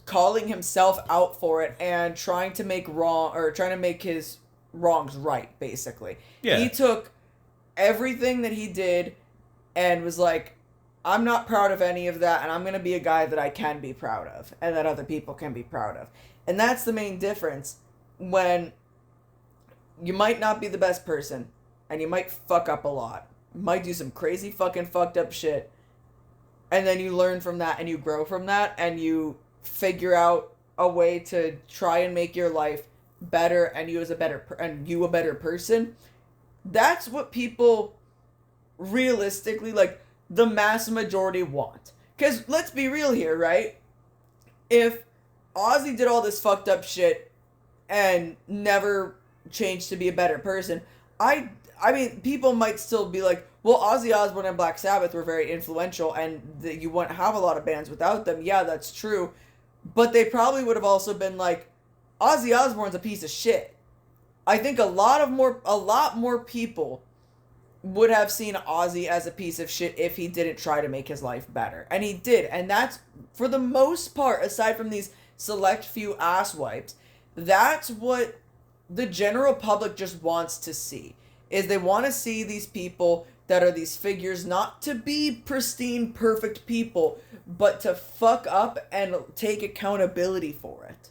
calling himself out for it, and trying to make his wrongs right, basically. Yeah. He took everything that he did and was like, I'm not proud of any of that, and I'm going to be a guy that I can be proud of, and that other people can be proud of. And that's the main difference when you might not be the best person, and you might fuck up a lot. You might do some crazy fucking fucked up shit, and then you learn from that, and you grow from that, and you figure out a way to try and make your life better, and you a better person. That's what people realistically, the mass majority want. Because let's be real here, right? If Ozzy did all this fucked up shit and never changed to be a better person, I mean, people might still be like, well, Ozzy Osbourne and Black Sabbath were very influential, and you wouldn't have a lot of bands without them. Yeah, that's true. But they probably would have also been like, Ozzy Osbourne's a piece of shit. I think a lot more people would have seen Ozzy as a piece of shit if he didn't try to make his life better. And he did. And that's, for the most part, aside from these select few asswipes, that's what the general public just wants to see. Is they want to see these people that are these figures not to be pristine, perfect people, but to fuck up and take accountability for it.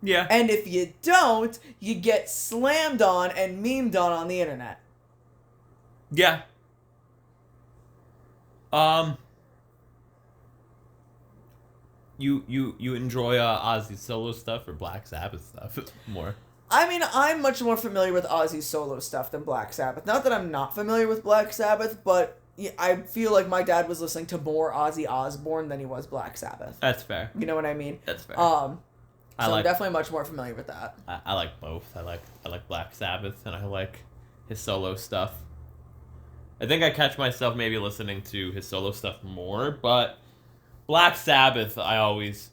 Yeah. And if you don't, you get slammed on and memed on the internet. Yeah. You enjoy Ozzy's solo stuff or Black Sabbath stuff more? I mean, I'm much more familiar with Ozzy's solo stuff than Black Sabbath. Not that I'm not familiar with Black Sabbath, but I feel like my dad was listening to more Ozzy Osbourne than he was Black Sabbath. That's fair. You know what I mean? That's fair. So I'm definitely much more familiar with that. I like both. I like Black Sabbath and I like his solo stuff. I think I catch myself maybe listening to his solo stuff more, but Black Sabbath I always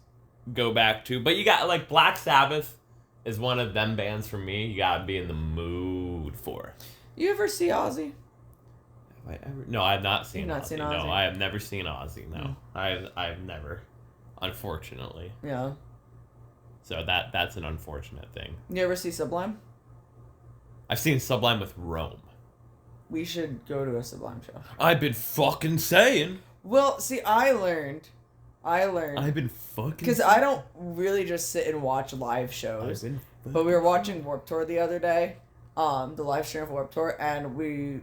go back to. But you got, Black Sabbath is one of them bands for me you gotta be in the mood for. You ever see Ozzy? Have I ever? No, I have not seen You've not Ozzy. seen Ozzy? No, I have never seen Ozzy. No, I've never, unfortunately. Yeah. So that's an unfortunate thing. You ever see Sublime? I've seen Sublime with Rome. We should go to a Sublime show. I've been fucking saying. Well, see, I learned. I've been fucking. Because I don't really just sit and watch live shows. But we were watching Warped Tour the other day, the live stream of Warped Tour, and we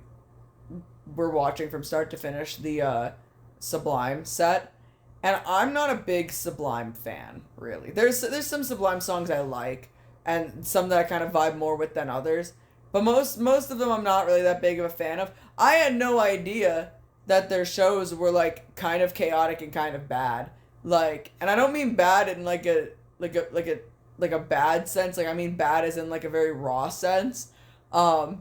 were watching from start to finish the Sublime set. And I'm not a big Sublime fan, really. There's some Sublime songs I like, and some that I kind of vibe more with than others. But most of them I'm not really that big of a fan of. I had no idea that their shows were kind of chaotic and kind of bad. And I don't mean bad in a like a bad sense. Like, I mean bad as in like a very raw sense. And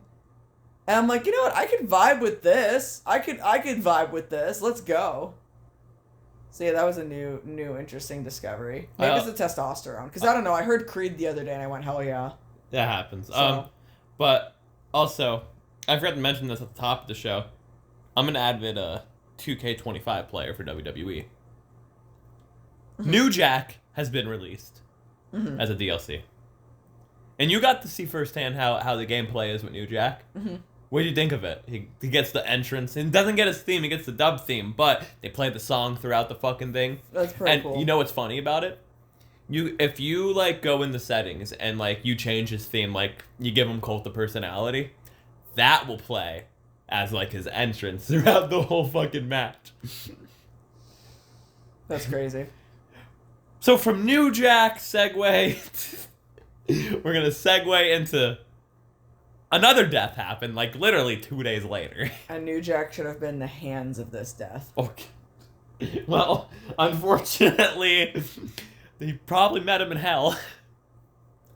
I'm like, you know what? I could vibe with this. I could vibe with this. Let's go. So yeah, that was a new interesting discovery. Maybe it's the testosterone. Because I don't know. I heard Creed the other day and I went, hell yeah. That happens. So. But also, I forgot to mention this at the top of the show. I'm an avid 2K25 player for WWE. Mm-hmm. New Jack has been released as a DLC. And you got to see firsthand how the gameplay is with New Jack. Mm-hmm. What do you think of it? He gets the entrance. He doesn't get his theme, he gets the dub theme, but they play the song throughout the fucking thing. That's pretty cool. And you know what's funny about it? If you like go in the settings and like you change his theme, like you give him Cult of Personality, that will play as like his entrance throughout the whole fucking match. That's crazy. So from New Jack segue, we're gonna segue into another death happened like literally 2 days later. And New Jack should have been the hands of this death. Okay. Well, unfortunately, they probably met him in hell.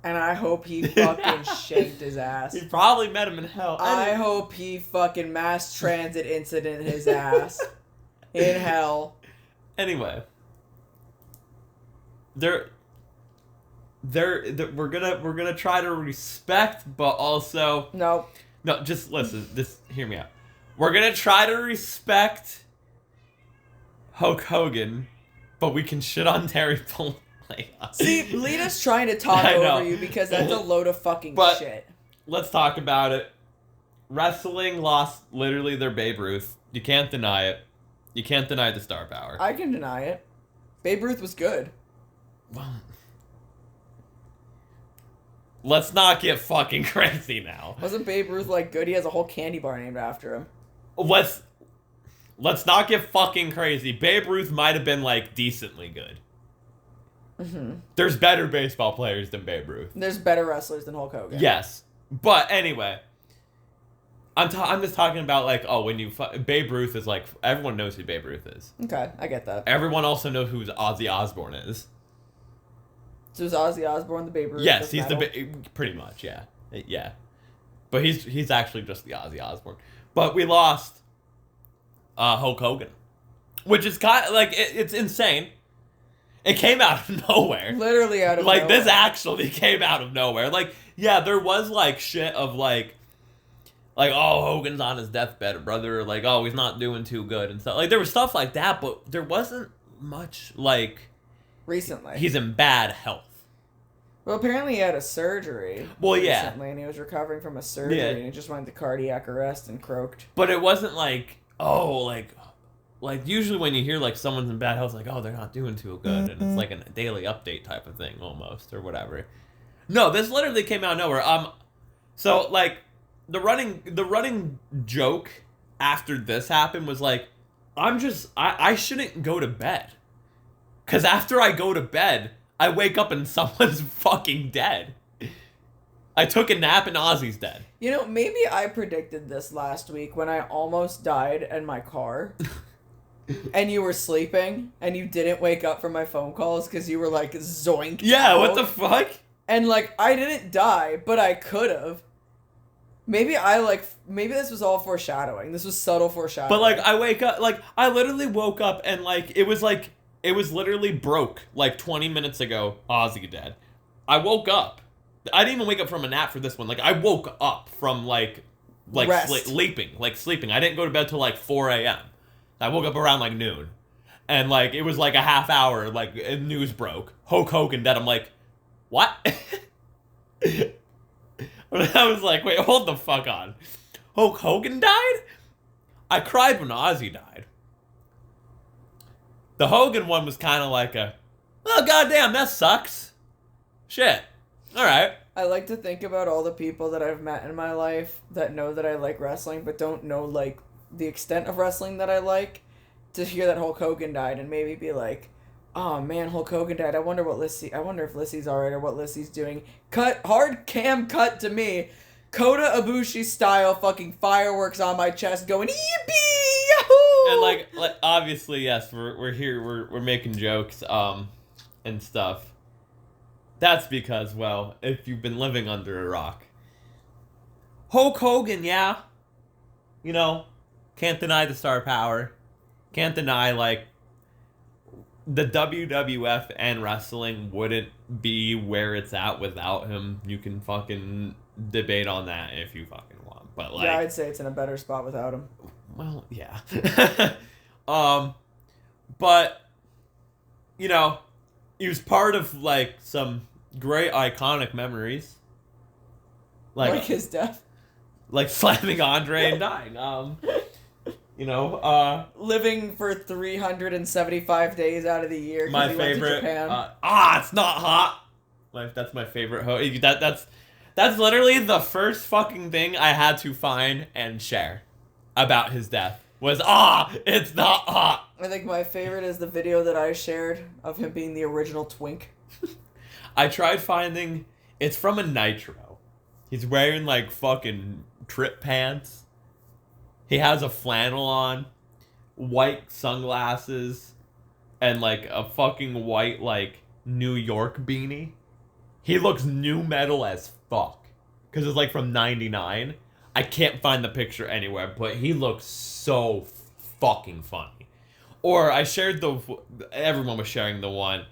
And I hope he fucking shanked his ass. He probably met him in hell. I hope he fucking mass transit incident his ass in hell. Anyway, we're gonna try to respect, but also No, just listen. Just hear me out. We're gonna try to respect Hulk Hogan, but we can shit on Terry Funk. see, Lita's trying to talk over you because that's a load of fucking shit. Let's talk about it. Wrestling lost literally their Babe Ruth. You can't deny it. You can't deny the star power. I can deny it. Babe Ruth was good. Well, let's not get fucking crazy now. Wasn't Babe Ruth like good? He has a whole candy bar named after him. Let's not get fucking crazy. Babe Ruth might have been like decently good. Mm-hmm. There's better baseball players than Babe Ruth. There's better wrestlers than Hulk Hogan. Yes, but anyway, I'm just talking about like when you Babe Ruth is like everyone knows who Babe Ruth is. Okay, I get that. Everyone also knows who Ozzy Osbourne is. So is Ozzy Osbourne the Babe Ruth? Yes, he's pretty much, yeah. But he's actually just the Ozzy Osbourne. But we lost Hulk Hogan, which is kind of like it's insane. It came out of nowhere. Literally out of nowhere. Like this actually came out of nowhere. Like yeah, there was like shit of like oh, Hogan's on his deathbed, brother. Like oh, he's not doing too good and stuff. Like there was stuff like that, but there wasn't much like recently. He's in bad health. Well, apparently he had a surgery. Well, yeah. Recently, and he was recovering from a surgery, and he just went into cardiac arrest and croaked. But it wasn't like, like usually when you hear like someone's in bad health, like oh they're not doing too good, and it's like a daily update type of thing almost or whatever. No, this literally came out of nowhere. So like the running joke after this happened was like, I shouldn't go to bed, cause after I go to bed, I wake up and someone's fucking dead. I took a nap and Ozzy's dead. You know, maybe I predicted this last week when I almost died in my car. And you were sleeping and you didn't wake up from my phone calls because you were like zoinked Yeah, out. what the fuck? And like I didn't die, but I could have. Maybe this was all foreshadowing. This was subtle foreshadowing. But like I wake up, like I literally woke up and like it was literally broke like 20 minutes ago. Ozzy dead. I woke up. I didn't even wake up from a nap for this one. Like I woke up from like sleeping. I didn't go to bed till like 4 a.m. I woke up around like noon, and like it was like a half hour. Like news broke. Hulk Hogan dead. I'm like, what? I was like, wait, hold the fuck on. Hulk Hogan died? I cried when Ozzy died. The Hogan one was kind of like oh goddamn, that sucks. Shit. All right. I like to think about all the people that I've met in my life that know that I like wrestling, but don't know like the extent of wrestling that I like. To hear that Hulk Hogan died and maybe be like, oh man, Hulk Hogan died. I wonder if Lissy's alright or what Lissy's doing. Hard cam cut to me. Kota Ibushi style fucking fireworks on my chest going, yippee, yahoo! And like obviously, yes, we're here, we're making jokes, and stuff. That's because, well, if you've been living under a rock. Hulk Hogan, yeah. You know, can't deny the star power. Can't deny, like, the WWF and wrestling wouldn't be where it's at without him. You can fucking debate on that if you fucking want. But, like... Yeah, I'd say it's in a better spot without him. Well, yeah. But, you know, he was part of, like, some great iconic memories. Like his death. Like slamming Andre and dying. You know, living for 375 days out of the year. My he favorite. Went to Japan. It's not hot. That's my favorite. That's literally the first fucking thing I had to find and share about his death. Was it's not hot. I think my favorite is the video that I shared of him being the original twink. I tried finding. It's from a Nitro. He's wearing like fucking trip pants. He has a flannel on, white sunglasses, and like a fucking white like New York beanie. He looks new metal as fuck. Cause it's like from '99. I can't find the picture anywhere, but he looks so fucking funny. Or I shared everyone was sharing the one.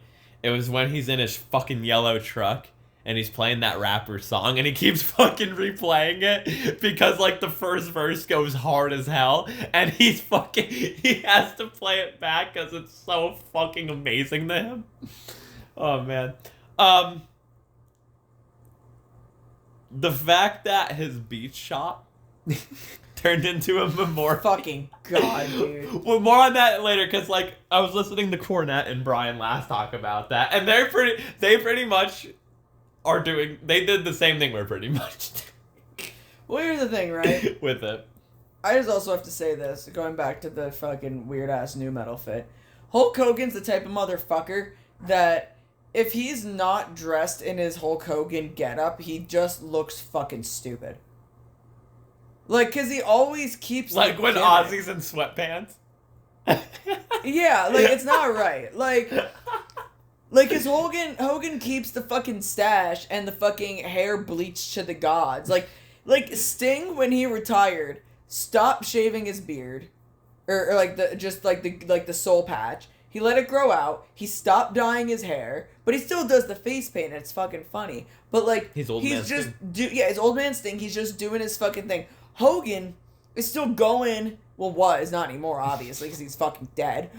It was when he's in his fucking yellow truck and he's playing that rapper song and he keeps fucking replaying it because like the first verse goes hard as hell and he has to play it back because it's so fucking amazing to him. Oh man. The fact that his beach shop turned into a memorial. Fucking god, dude. Well, more on that later, because like I was listening to Cornette and Brian last talk about that, and they pretty much are doing. They did the same thing we're pretty much. Well, here's the thing, right? With it. I just also have to say this, going back to the fucking weird ass new metal fit. Hulk Hogan's the type of motherfucker that if he's not dressed in his Hulk Hogan getup, he just looks fucking stupid. Like, cause he always keeps like when Ozzy's in sweatpants. Yeah, like it's not right. Like his Hogan keeps the fucking stash and the fucking hair bleached to the gods. Like Sting when he retired stopped shaving his beard, or like the soul patch. He let it grow out. He stopped dyeing his hair, but he still does the face paint. And it's fucking funny. But like his old man Sting. He's just doing his fucking thing. Hogan is still going. Well, was not anymore, obviously, because he's fucking dead.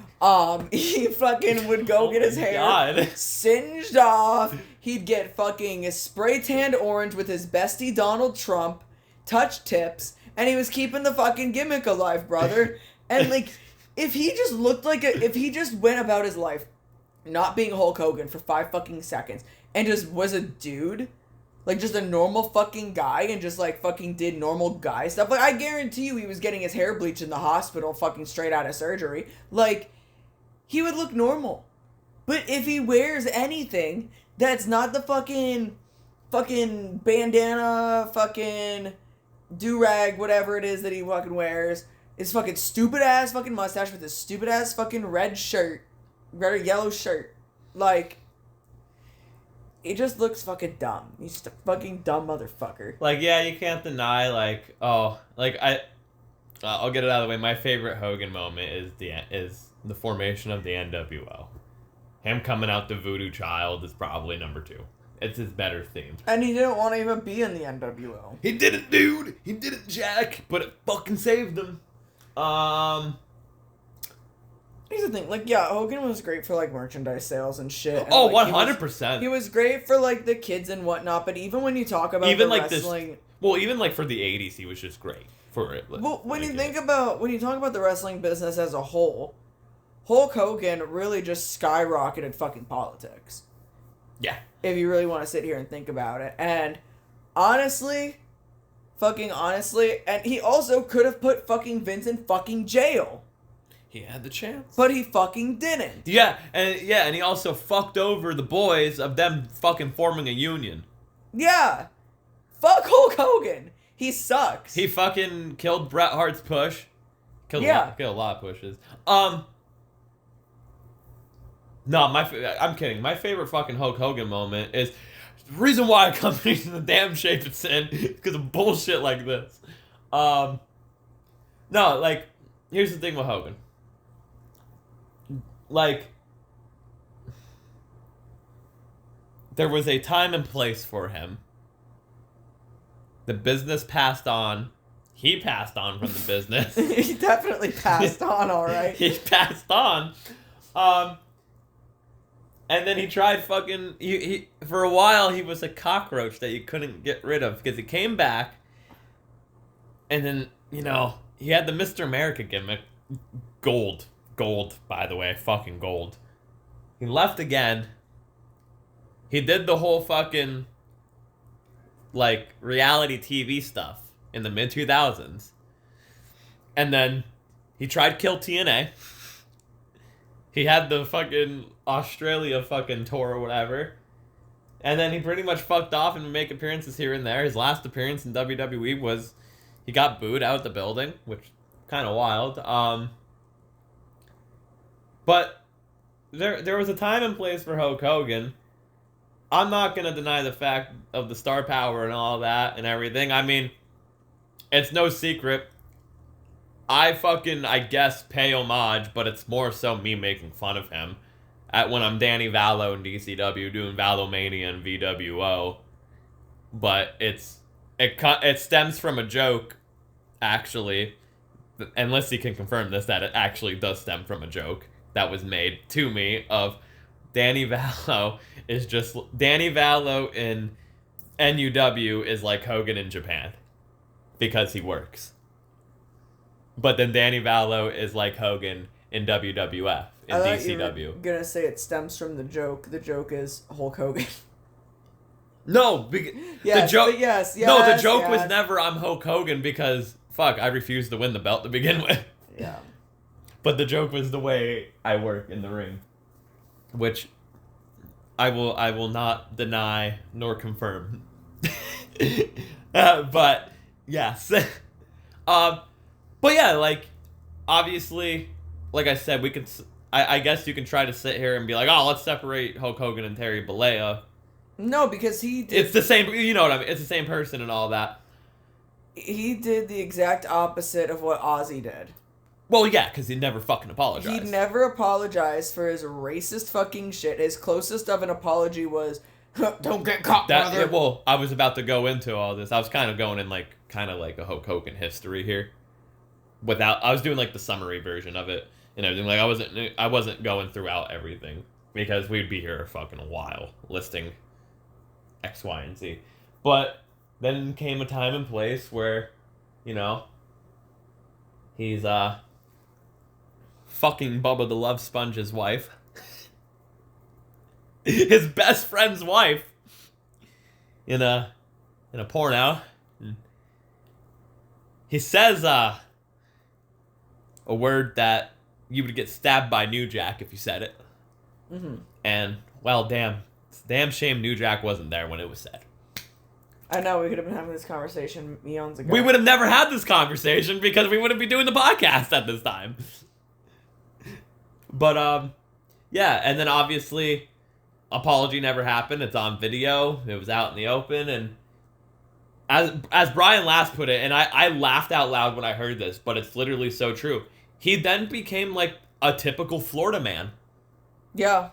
He fucking would go get his hair singed off. He'd get fucking spray tanned orange with his bestie Donald Trump, touch tips, and he was keeping the fucking gimmick alive, brother. And like, if he just went about his life not being Hulk Hogan for 5 fucking seconds and just was a dude, like just a normal fucking guy and just like fucking did normal guy stuff, like I guarantee you he was getting his hair bleached in the hospital fucking straight out of surgery, like he would look normal. But if he wears anything that's not the fucking bandana, fucking do-rag, whatever it is that he fucking wears, his fucking stupid ass fucking mustache with his stupid ass fucking red or yellow shirt. Like, he just looks fucking dumb. He's just a fucking dumb motherfucker. Like, yeah, you can't deny, like, I'll get it out of the way. My favorite Hogan moment is the formation of the NWO. Him coming out the Voodoo Child is probably number 2. It's his better theme. And he didn't want to even be in the NWO. He didn't, dude! He didn't, Jack! But it fucking saved him. Here's the thing, like, yeah, Hogan was great for, like, merchandise sales and shit. And, oh, like, 100%. He was great for, like, the kids and whatnot, but even when you talk about even like wrestling... even, like, for the 80s, he was just great for it. Well, when you talk about the wrestling business as a whole, Hulk Hogan really just skyrocketed fucking politics. Yeah. If you really want to sit here and think about it. And, honestly, and he also could have put fucking Vince in fucking jail. He had the chance. But he fucking didn't. Yeah, and he also fucked over the boys of them fucking forming a union. Yeah. Fuck Hulk Hogan. He sucks. He fucking killed Bret Hart's push. Killed a lot of pushes. No, I'm kidding. My favorite fucking Hulk Hogan moment is the reason why a company's in the damn shape it's in because of bullshit like this. No, like, here's the thing with Hogan. Like, there was a time and place for him. The business passed on. He passed on from the business. He definitely passed on, all right. He passed on. And then he tried fucking... He for a while, he was a cockroach that you couldn't get rid of because he came back. And then, you know, he had the Mr. America gimmick. Gold, by the way. Fucking gold. He left again. He did the whole fucking, like, reality TV stuff in the mid-2000s. And then he tried Kill TNA. He had the fucking Australia fucking tour or whatever. And then he pretty much fucked off and would make appearances here and there. His last appearance in WWE was he got booed out the building, which kind of wild. But there was a time and place for Hulk Hogan. I'm not going to deny the fact of the star power and all that and everything. I mean, it's no secret. I guess, pay homage, but it's more so me making fun of him when I'm Danny Vallow in DCW doing Vallomania and VWO. But it stems from a joke, actually. And Lissy can confirm this, that it actually does stem from a joke that was made to me of Danny Vallow in NUW is like Hogan in Japan because he works. But then Danny Vallow is like Hogan in WWF, in DCW. You were gonna say it stems from the joke. The joke is Hulk Hogan. No, yes, the joke. Yes, no, the joke was never I'm Hulk Hogan because I refused to win the belt to begin with. Yeah. But the joke was the way I work in the ring, which I will not deny nor confirm. But yes. But yeah, like, obviously, like I said, we could. I guess you can try to sit here and be like, oh, let's separate Hulk Hogan and Terry Bollea. No, because he did. It's the same. You know what I mean? It's the same person and all that. He did the exact opposite of what Ozzy did. Well, yeah, because he never fucking apologized. He never apologized for his racist fucking shit. His closest of an apology was, "Don't get caught, brother." Well, I was about to go into all this. I was kind of going in like a Hulk Hogan history here. I was doing like the summary version of it and everything. Like I wasn't going throughout everything because we'd be here a fucking while listing X, Y, and Z. But then came a time and place where, you know, he's fucking Bubba the Love Sponge's wife. His best friend's wife in a porno. He says a word that you would get stabbed by New Jack if you said it. Mm-hmm. And, well, it's a damn shame New Jack wasn't there when it was said. I know, we could have been having this conversation eons ago. We would have never had this conversation because we wouldn't be doing the podcast at this time. But, yeah, and then obviously, apology never happened. It's on video. It was out in the open, and as Brian Last put it, and I laughed out loud when I heard this, but it's literally so true. He then became like a typical Florida man. Yeah.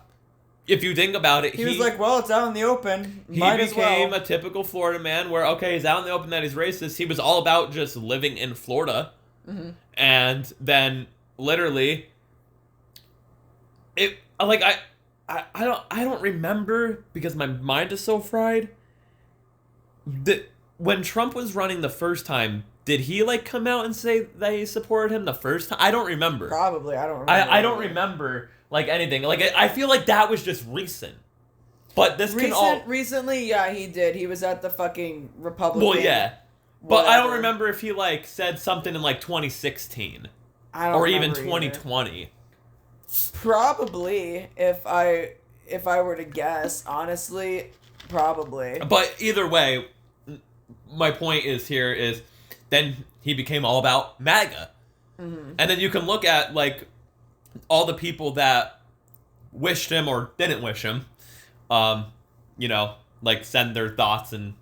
If you think about it, he was like, well, it's out in the open. Might he became as well. a typical Florida man where, okay, he's out in the open that he's racist. He was all about just living in Florida. Mm-hmm. And then literally I don't remember because my mind is so fried. When Trump was running the first time, did he like come out and say they supported him the first time? I don't remember. Probably, I don't remember. I don't remember like anything. Like I feel like that was just recent. But this recently, yeah, he did. He was at the fucking Republican. Well, yeah. But I don't remember if he like said something in like 2016 or even 2020. Either. Probably, if I were to guess, honestly, probably. But either way, my point is then he became all about MAGA. Mm-hmm. And then you can look at like all the people that wished him or didn't wish him. You know, like send their thoughts and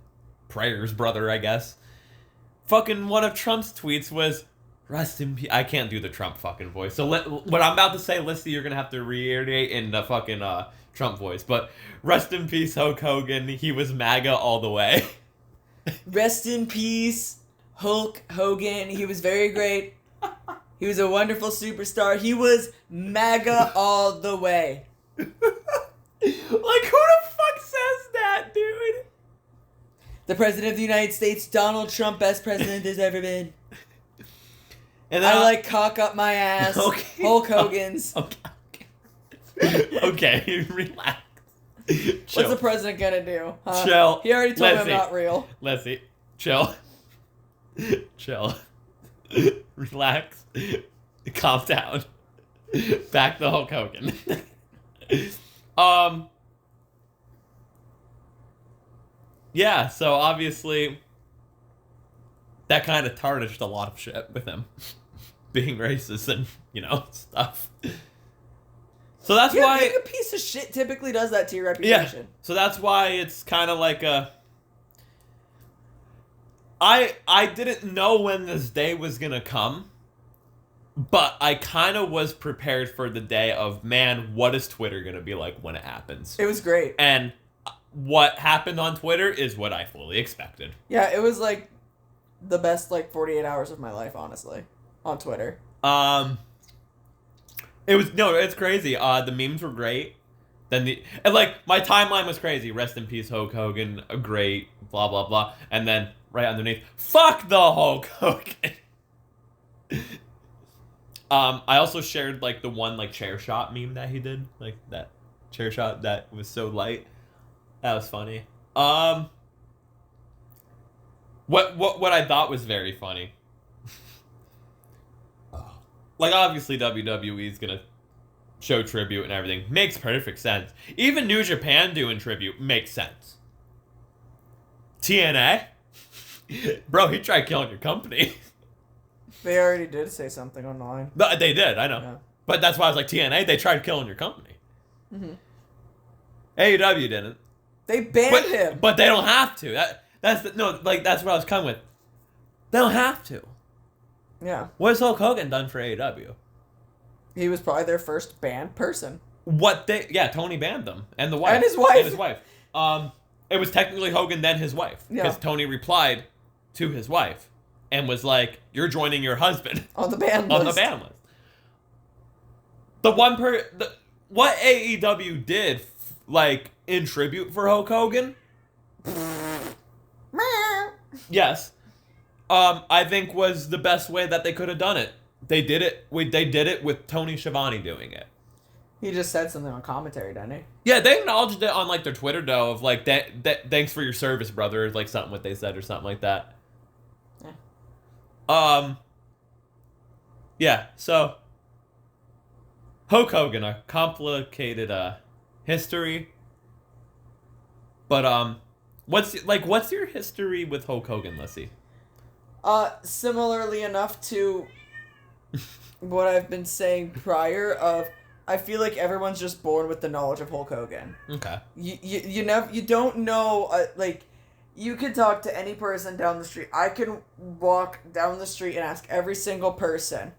prayers, brother, I guess. Fucking one of Trump's tweets was, rest in peace. I can't do the Trump fucking voice. So what I'm about to say, Lissy, you're gonna have to reiterate in the fucking Trump voice. But rest in peace, Hulk Hogan. He was MAGA all the way. Rest in peace, Hulk Hogan. He was very great. He was a wonderful superstar. He was MAGA all the way. Like, who the fuck says that, dude? The President of the United States, Donald Trump, best president there's ever been. And I like cock up my ass. Okay. Hulk Hogan's. Okay, relax. What's the president gonna do? Huh? Chill. He already told me I'm not real. Leslie, chill. Chill. Relax. Calm down. Back to Hulk Hogan. Yeah, so obviously that kind of tarnished a lot of shit with him being racist and, you know, stuff. So that's why being a piece of shit typically does that to your reputation. Yeah. So that's why it's kind of like a I didn't know when this day was going to come, but I kind of was prepared for the day of, man, what is Twitter going to be like when it happens? It was great. And what happened on Twitter is what I fully expected. Yeah, it was like the best 48 hours of my life, honestly, on Twitter. It's crazy. The memes were great. Then my timeline was crazy. Rest in peace, Hulk Hogan. A great blah blah blah. And then right underneath, fuck the Hulk Hogan. I also shared the one chair shot meme that he did, that chair shot that was so light. That was funny. What I thought was very funny. Obviously WWE is gonna show tribute and everything. Makes perfect sense. Even New Japan doing tribute makes sense. TNA? Bro, he tried killing your company. They already did say something online. They did, I know. Yeah. But that's why I was like, TNA, they tried killing your company. Mm-hmm. AEW didn't. They banned him. But they don't have to. That's what I was coming with. They don't have to. Yeah. What has Hulk Hogan done for AEW? He was probably their first banned person. Tony banned them. And the wife. And his wife. And his wife. It was technically Hogan, then his wife. Because Tony replied to his wife and was like, you're joining your husband. On the ban list. On the ban list. What AEW did, in tribute for Hulk Hogan? Yes. I think was the best way that they could have done it. They did it with Tony Schiavone doing it. He just said something on commentary, didn't he? Yeah, they acknowledged it on their Twitter though of thanks for your service, brother, something what they said or something like that. Yeah. Yeah, so Hulk Hogan, a complicated history. But what's your history with Hulk Hogan, Lissy? Similarly enough to what I've been saying prior of, I feel like everyone's just born with the knowledge of Hulk Hogan. Okay. You don't know, you could talk to any person down the street. I can walk down the street and ask every single person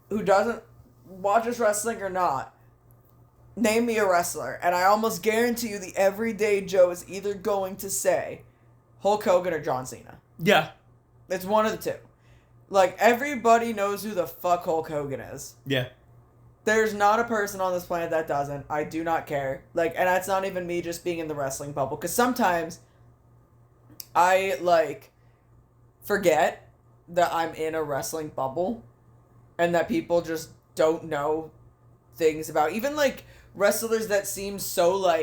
who doesn't watches wrestling or not, name me a wrestler, and I almost guarantee you the everyday Joe is either going to say Hulk Hogan or John Cena. Yeah. It's one of the two. Everybody knows who the fuck Hulk Hogan is. Yeah. There's not a person on this planet that doesn't. I do not care. And that's not even me just being in the wrestling bubble. Because sometimes I, forget that I'm in a wrestling bubble. And that people just don't know things about. Even, wrestlers that seem so,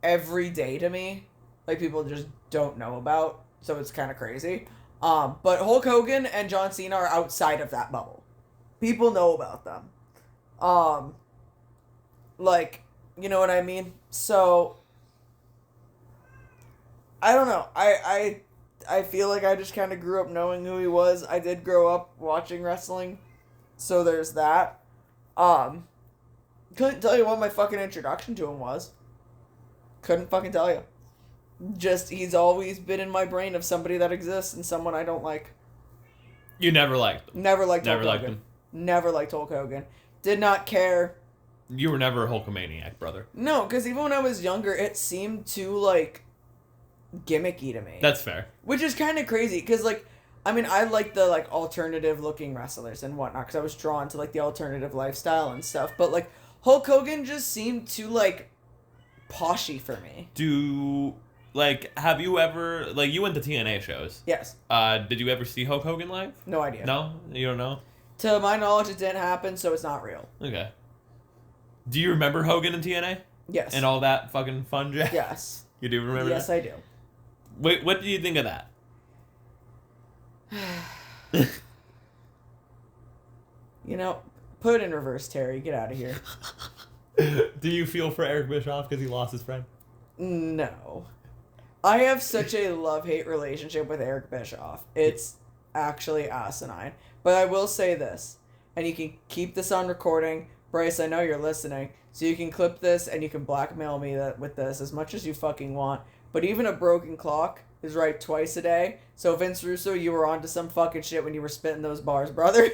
everyday to me. People just don't know about. So it's kind of crazy. But Hulk Hogan and John Cena are outside of that bubble. People know about them. You know what I mean? So, I don't know. I feel like I just kind of grew up knowing who he was. I did grow up watching wrestling. So there's that. Because Couldn't tell you what my fucking introduction to him was. Couldn't fucking tell you. Just, he's always been in my brain of somebody that exists and someone I don't like. You never liked him. Never liked Never Hulk liked Hogan. him. Never liked Hulk Hogan. Did not care. You were never a Hulkamaniac, brother. No, because even when I was younger, it seemed too, like, gimmicky to me. That's fair. Which is kind of crazy, because, like, I mean, I like the, like, alternative-looking wrestlers and whatnot, because I was drawn to, like, the alternative lifestyle and stuff, but, like, Hulk Hogan just seemed too, like, poshy for me. Have you ever, like, you went to TNA shows? Yes. Did you ever see Hulk Hogan live? No idea. No? You don't know? To my knowledge, it didn't happen, so it's not real. Okay. Do you remember Hogan in TNA? Yes. And all that fucking fun jazz? Yes. You do remember Yes, that? I do. Wait, what do you think of that? You know, put it in reverse, Terry. Get out of here. Do you feel for Eric Bischoff because he lost his friend? No. I have such a love-hate relationship with Eric Bischoff. It's actually asinine. But I will say this, and you can keep this on recording. Bryce, I know you're listening, so you can clip this and you can blackmail me with this as much as you fucking want. But even a broken clock is right twice a day. So Vince Russo, you were onto some fucking shit when you were spitting those bars, brother.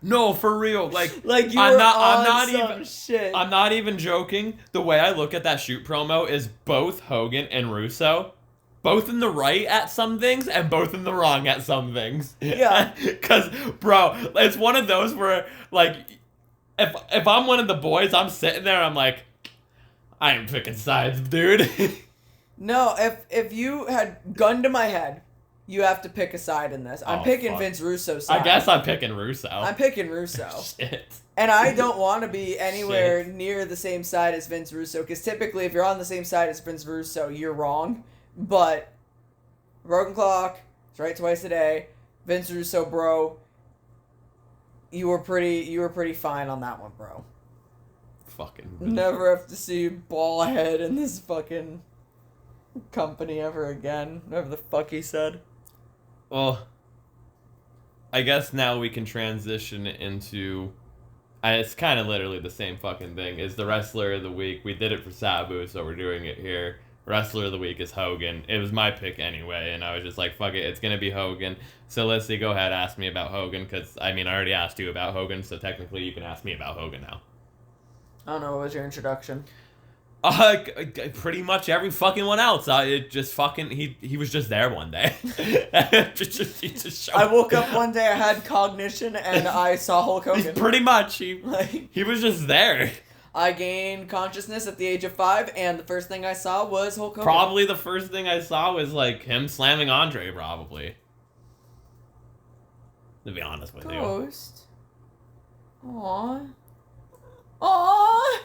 No, for real. Like you were I'm not even joking. The way I look at that shoot promo is both Hogan and Russo, both in the right at some things and both in the wrong at some things. Yeah. Cause, bro, it's one of those where, like, if I'm one of the boys, I'm sitting there, I'm like, I ain't picking sides, dude. No, if you had gun to my head, you have to pick a side in this. I'm picking fuck. Vince Russo's side. I guess I'm picking Russo. I'm picking Russo. Shit. And I don't want to be anywhere near the same side as Vince Russo, because typically if you're on the same side as Vince Russo, you're wrong. But broken clock, it's right twice a day. Vince Russo, bro, you were pretty fine on that one, bro. Fucking. Never have to see you ball head in this fucking company ever again. Whatever the fuck he said. Well, I guess now we can transition into... it's kind of literally the same fucking thing. It's the Wrestler of the Week. We did it for Sabu, so we're doing it here. Wrestler of the Week is Hogan. It was my pick anyway, and I was just like, fuck it, it's going to be Hogan. So let's see, go ahead, ask me about Hogan, because, I mean, I already asked you about Hogan, so technically you can ask me about Hogan now. I don't know, what was your introduction? Pretty much every fucking one else. It just fucking, he was just there one day. He just showed I woke up one day, I had cognition, and I saw Hulk Hogan. Pretty much. He was just there. I gained consciousness at the age of 5, and the first thing I saw was Hulk Hogan. Probably the first thing I saw was, like, him slamming Andre, probably. To be honest with you. Ghost. Aww. Aww.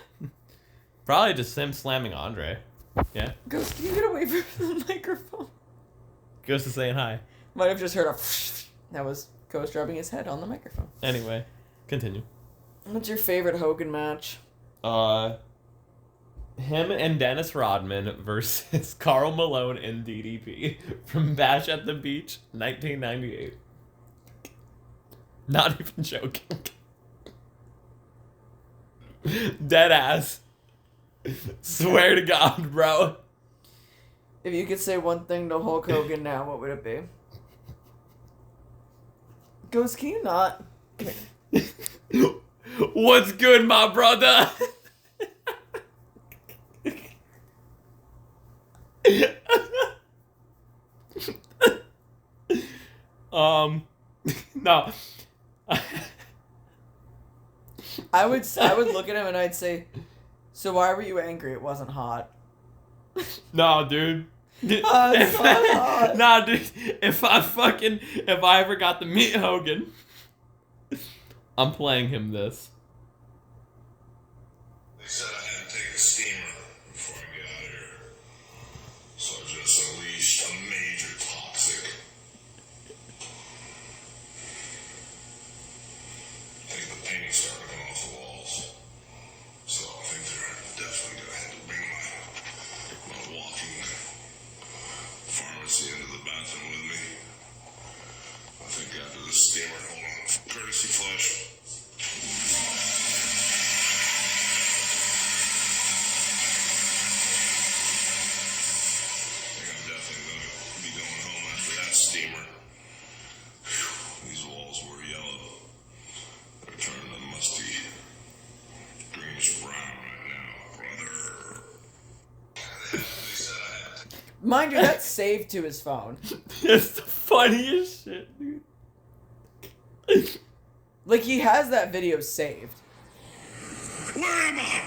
Probably just him slamming Andre. Yeah. Ghost, can you get away from the microphone? Ghost is saying hi. Might have just heard a that was Ghost rubbing his head on the microphone. Anyway, continue. What's your favorite Hogan match? Him and Dennis Rodman versus Karl Malone and DDP from Bash at the Beach, 1998. Not even joking. Dead ass. Swear to God, bro. If you could say one thing to Hulk Hogan now, what would it be? Ghost, can you not? Come here. What's good, my brother? No. I would look at him and I'd say, so why were you angry? It wasn't hot. No, dude. It's not hot. Nah, dude. If I ever got to meet Hogan, I'm playing him this. They said I had to take a steamer before I get out of here. So I just unleashed a major toxic. I think the painting started to come off the walls. So I think they're definitely gonna have to bring my walking pharmacy into the bathroom with me. I think after the steamer, hold on, courtesy flush. Mind you, that's saved to his phone. It's the funniest shit, dude. Like, he has that video saved. Where am I?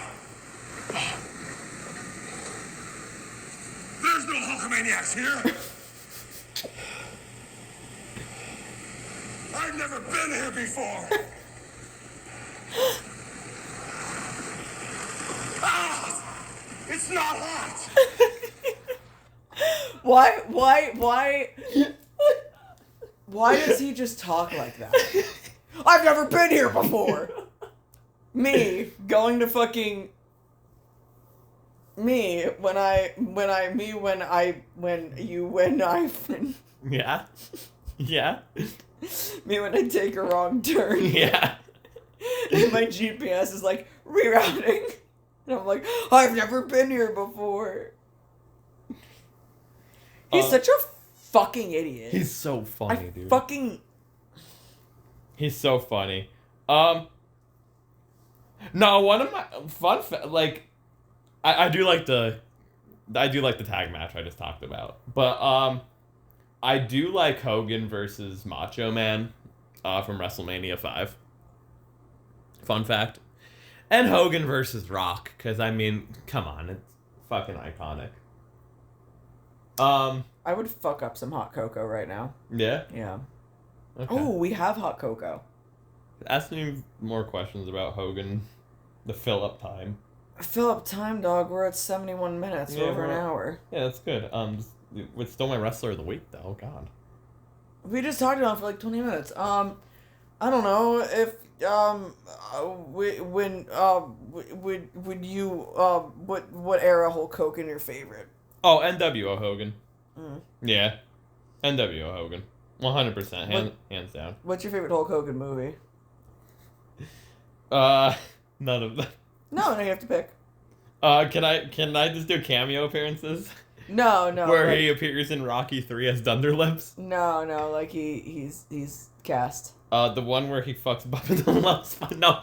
There's no Hulkamaniacs here. I've never been here before. It's not hot. Why does he just talk like that? I've never been here before. Me going to fucking Yeah. Yeah. me when I take a wrong turn. Yeah. And my GPS is like rerouting. And I'm like, I've never been here before. He's such a fucking idiot. He's so funny, dude. He's so funny. No, one of my I do like the tag match I just talked about, but I do like Hogan versus Macho Man, from WrestleMania 5. Fun fact, and Hogan versus Rock, because I mean, come on, it's fucking iconic. I would fuck up some hot cocoa right now. Yeah. Yeah. Okay. Oh, we have hot cocoa. Ask me more questions about Hogan, the fill-up time. Fill up time, dog. We're at 71 minutes. Yeah, We're over an hour. Yeah, that's good. It's still my wrestler of the week, though. God. We just talked about it for like 20 minutes. I don't know if would you what era Hulk Hogan your favorite? Oh, NWO Hogan. Mm. Yeah, NWO Hogan. 100%, hands down. What's your favorite Hulk Hogan movie? None of them. No, you have to pick. Can I just do cameo appearances? No. Where like, he appears in Rocky 3 as Dunderlips? No, like he's cast. The one where he fucks Bubba the Love Spot. No.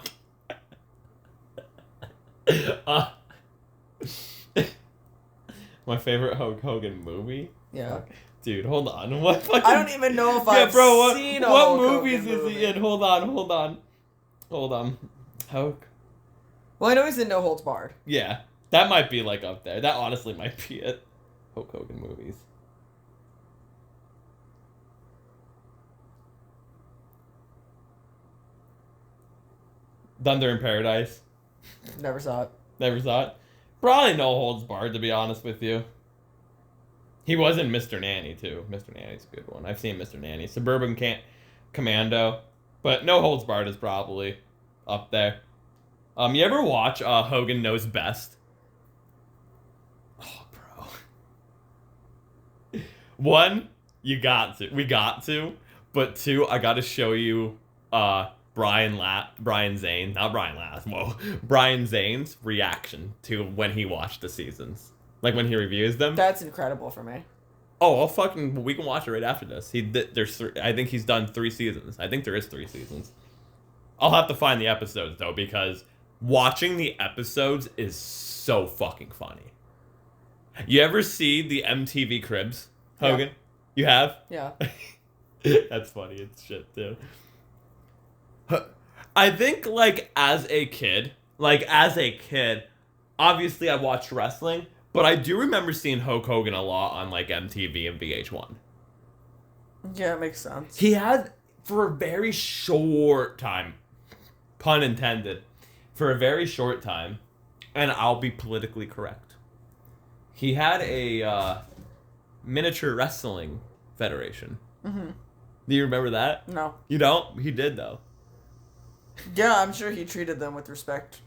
My favorite Hulk Hogan movie? Yeah. Dude, hold on. What fucking... I don't even know if I've seen a what Hulk movies Hogan is movie. he in? Hold on. Hulk. Well, I know he's in No Holds Barred. Yeah, that might be like up there. That honestly might be it. Hulk Hogan movies. Thunder in Paradise. Never saw it. Never saw it. Probably No Holds Barred, to be honest with you. He was in Mr. Nanny, too. Mr. Nanny's a good one. I've seen Mr. Nanny. Suburban Commando. But No Holds Barred is probably up there. You ever watch Hogan Knows Best? Oh, bro. One, we got to. But two, I got to show you Brian Zane's reaction to when he watched the seasons. Like when he reviews them. That's incredible for me. Oh, we can watch it right after this. I think he's done 3 seasons. I think there is 3 seasons. I'll have to find the episodes though, because watching the episodes is so fucking funny. You ever see the MTV Cribs, Hogan? Yeah. You have? Yeah. That's funny. It's shit too. I think as a kid, obviously I watched wrestling, but I do remember seeing Hulk Hogan a lot on MTV and VH1. Yeah, it makes sense. He had, for a very short time, pun intended, for a very short time, and I'll be politically correct, he had a miniature wrestling federation. Mm-hmm. Do you remember that? No. You don't? He did, though. Yeah, I'm sure he treated them with respect.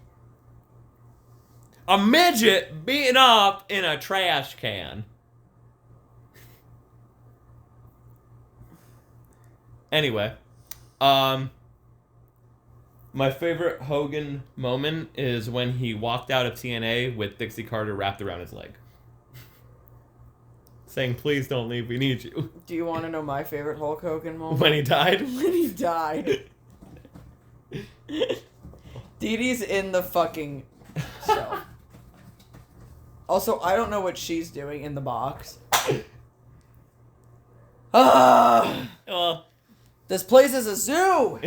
A midget beaten up in a trash can. Anyway, my favorite Hogan moment is when he walked out of TNA with Dixie Carter wrapped around his leg. Saying, please don't leave, we need you. Do you want to know my favorite Hulk Hogan moment? When he died? When he died. Dee Dee's in the fucking show. Also, I don't know what she's doing in the box. Well, This place is a zoo!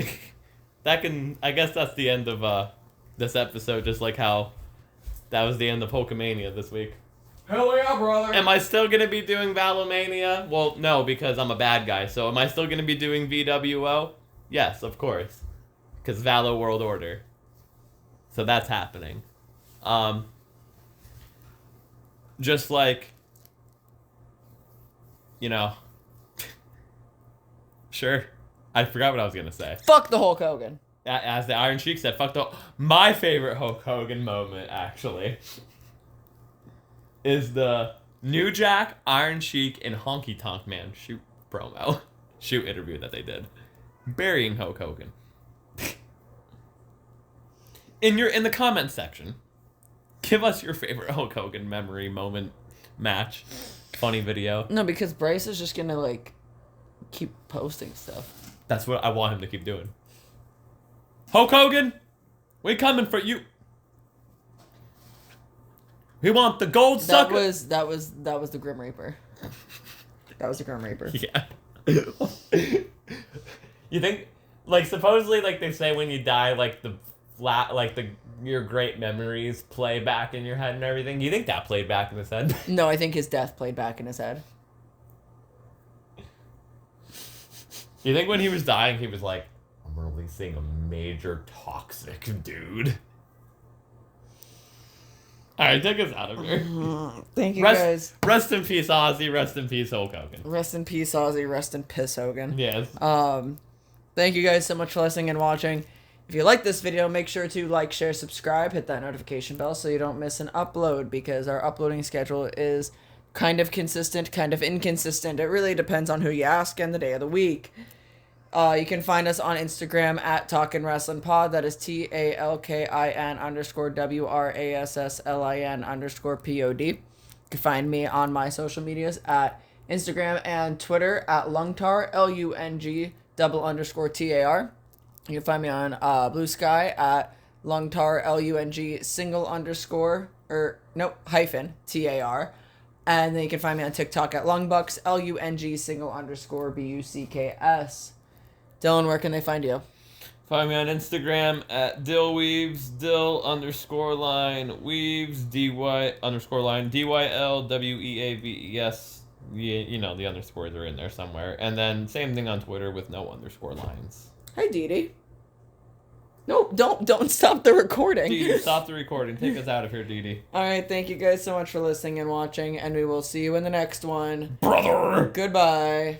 I guess that's the end of this episode, just like how that was the end of Hulkamania this week. Hell yeah, brother! Am I still gonna be doing Valomania? Well, no, because I'm a bad guy. So am I still gonna be doing VWO? Yes, of course. Because Valo World Order. So that's happening. Just like, you know. Sure. I forgot what I was gonna say. Fuck the Hulk Hogan. As the Iron Sheik said, fuck the... My favorite Hulk Hogan moment, actually, is the New Jack, Iron Sheik, and Honky Tonk Man shoot interview that they did. Burying Hulk Hogan. In the comment section, give us your favorite Hulk Hogan memory moment, match, funny video. No, because Bryce is just gonna, like, keep posting stuff. That's what I want him to keep doing. Hulk Hogan, we coming for you. We want the gold sucker. That was the Grim Reaper. That was the Grim Reaper. Yeah. You think, like, supposedly, like, they say when you die, like, your great memories play back in your head and everything. You think that played back in his head? No, I think his death played back in his head. You think when he was dying, he was like, I'm releasing a major toxic dude? Alright, take us out of here. Thank you, guys. Rest in peace, Ozzy. Rest in peace, Hulk Hogan. Rest in peace, Ozzy. Rest in piss, Hogan. Yes. Thank you guys so much for listening and watching. If you like this video, make sure to like, share, subscribe, hit that notification bell so you don't miss an upload, because our uploading schedule is kind of consistent, kind of inconsistent. It really depends on who you ask and the day of the week. You can find us on Instagram at Talkin Wrasslin Pod. That is TALKIN_WRASSLIN_POD. You can find me on my social medias at Instagram and Twitter at Lungtar, LUNG_TAR. You can find me on Blue Sky at Lungtar, LUNG_TAR. And then you can find me on TikTok at Lungbucks, LUNG__BUCKS. Dylan, where can they find you? Find me on Instagram at DillWeaves, Dill_line_Weaves, DY_line, DYLWEAVES. You know, the underscores are in there somewhere. And then same thing on Twitter with no underscore lines. Hey, Dee. No, don't stop the recording. Dee, stop the recording. Take us out of here, Dee. All right, thank you guys so much for listening and watching, and we will see you in the next one. Brother! Goodbye.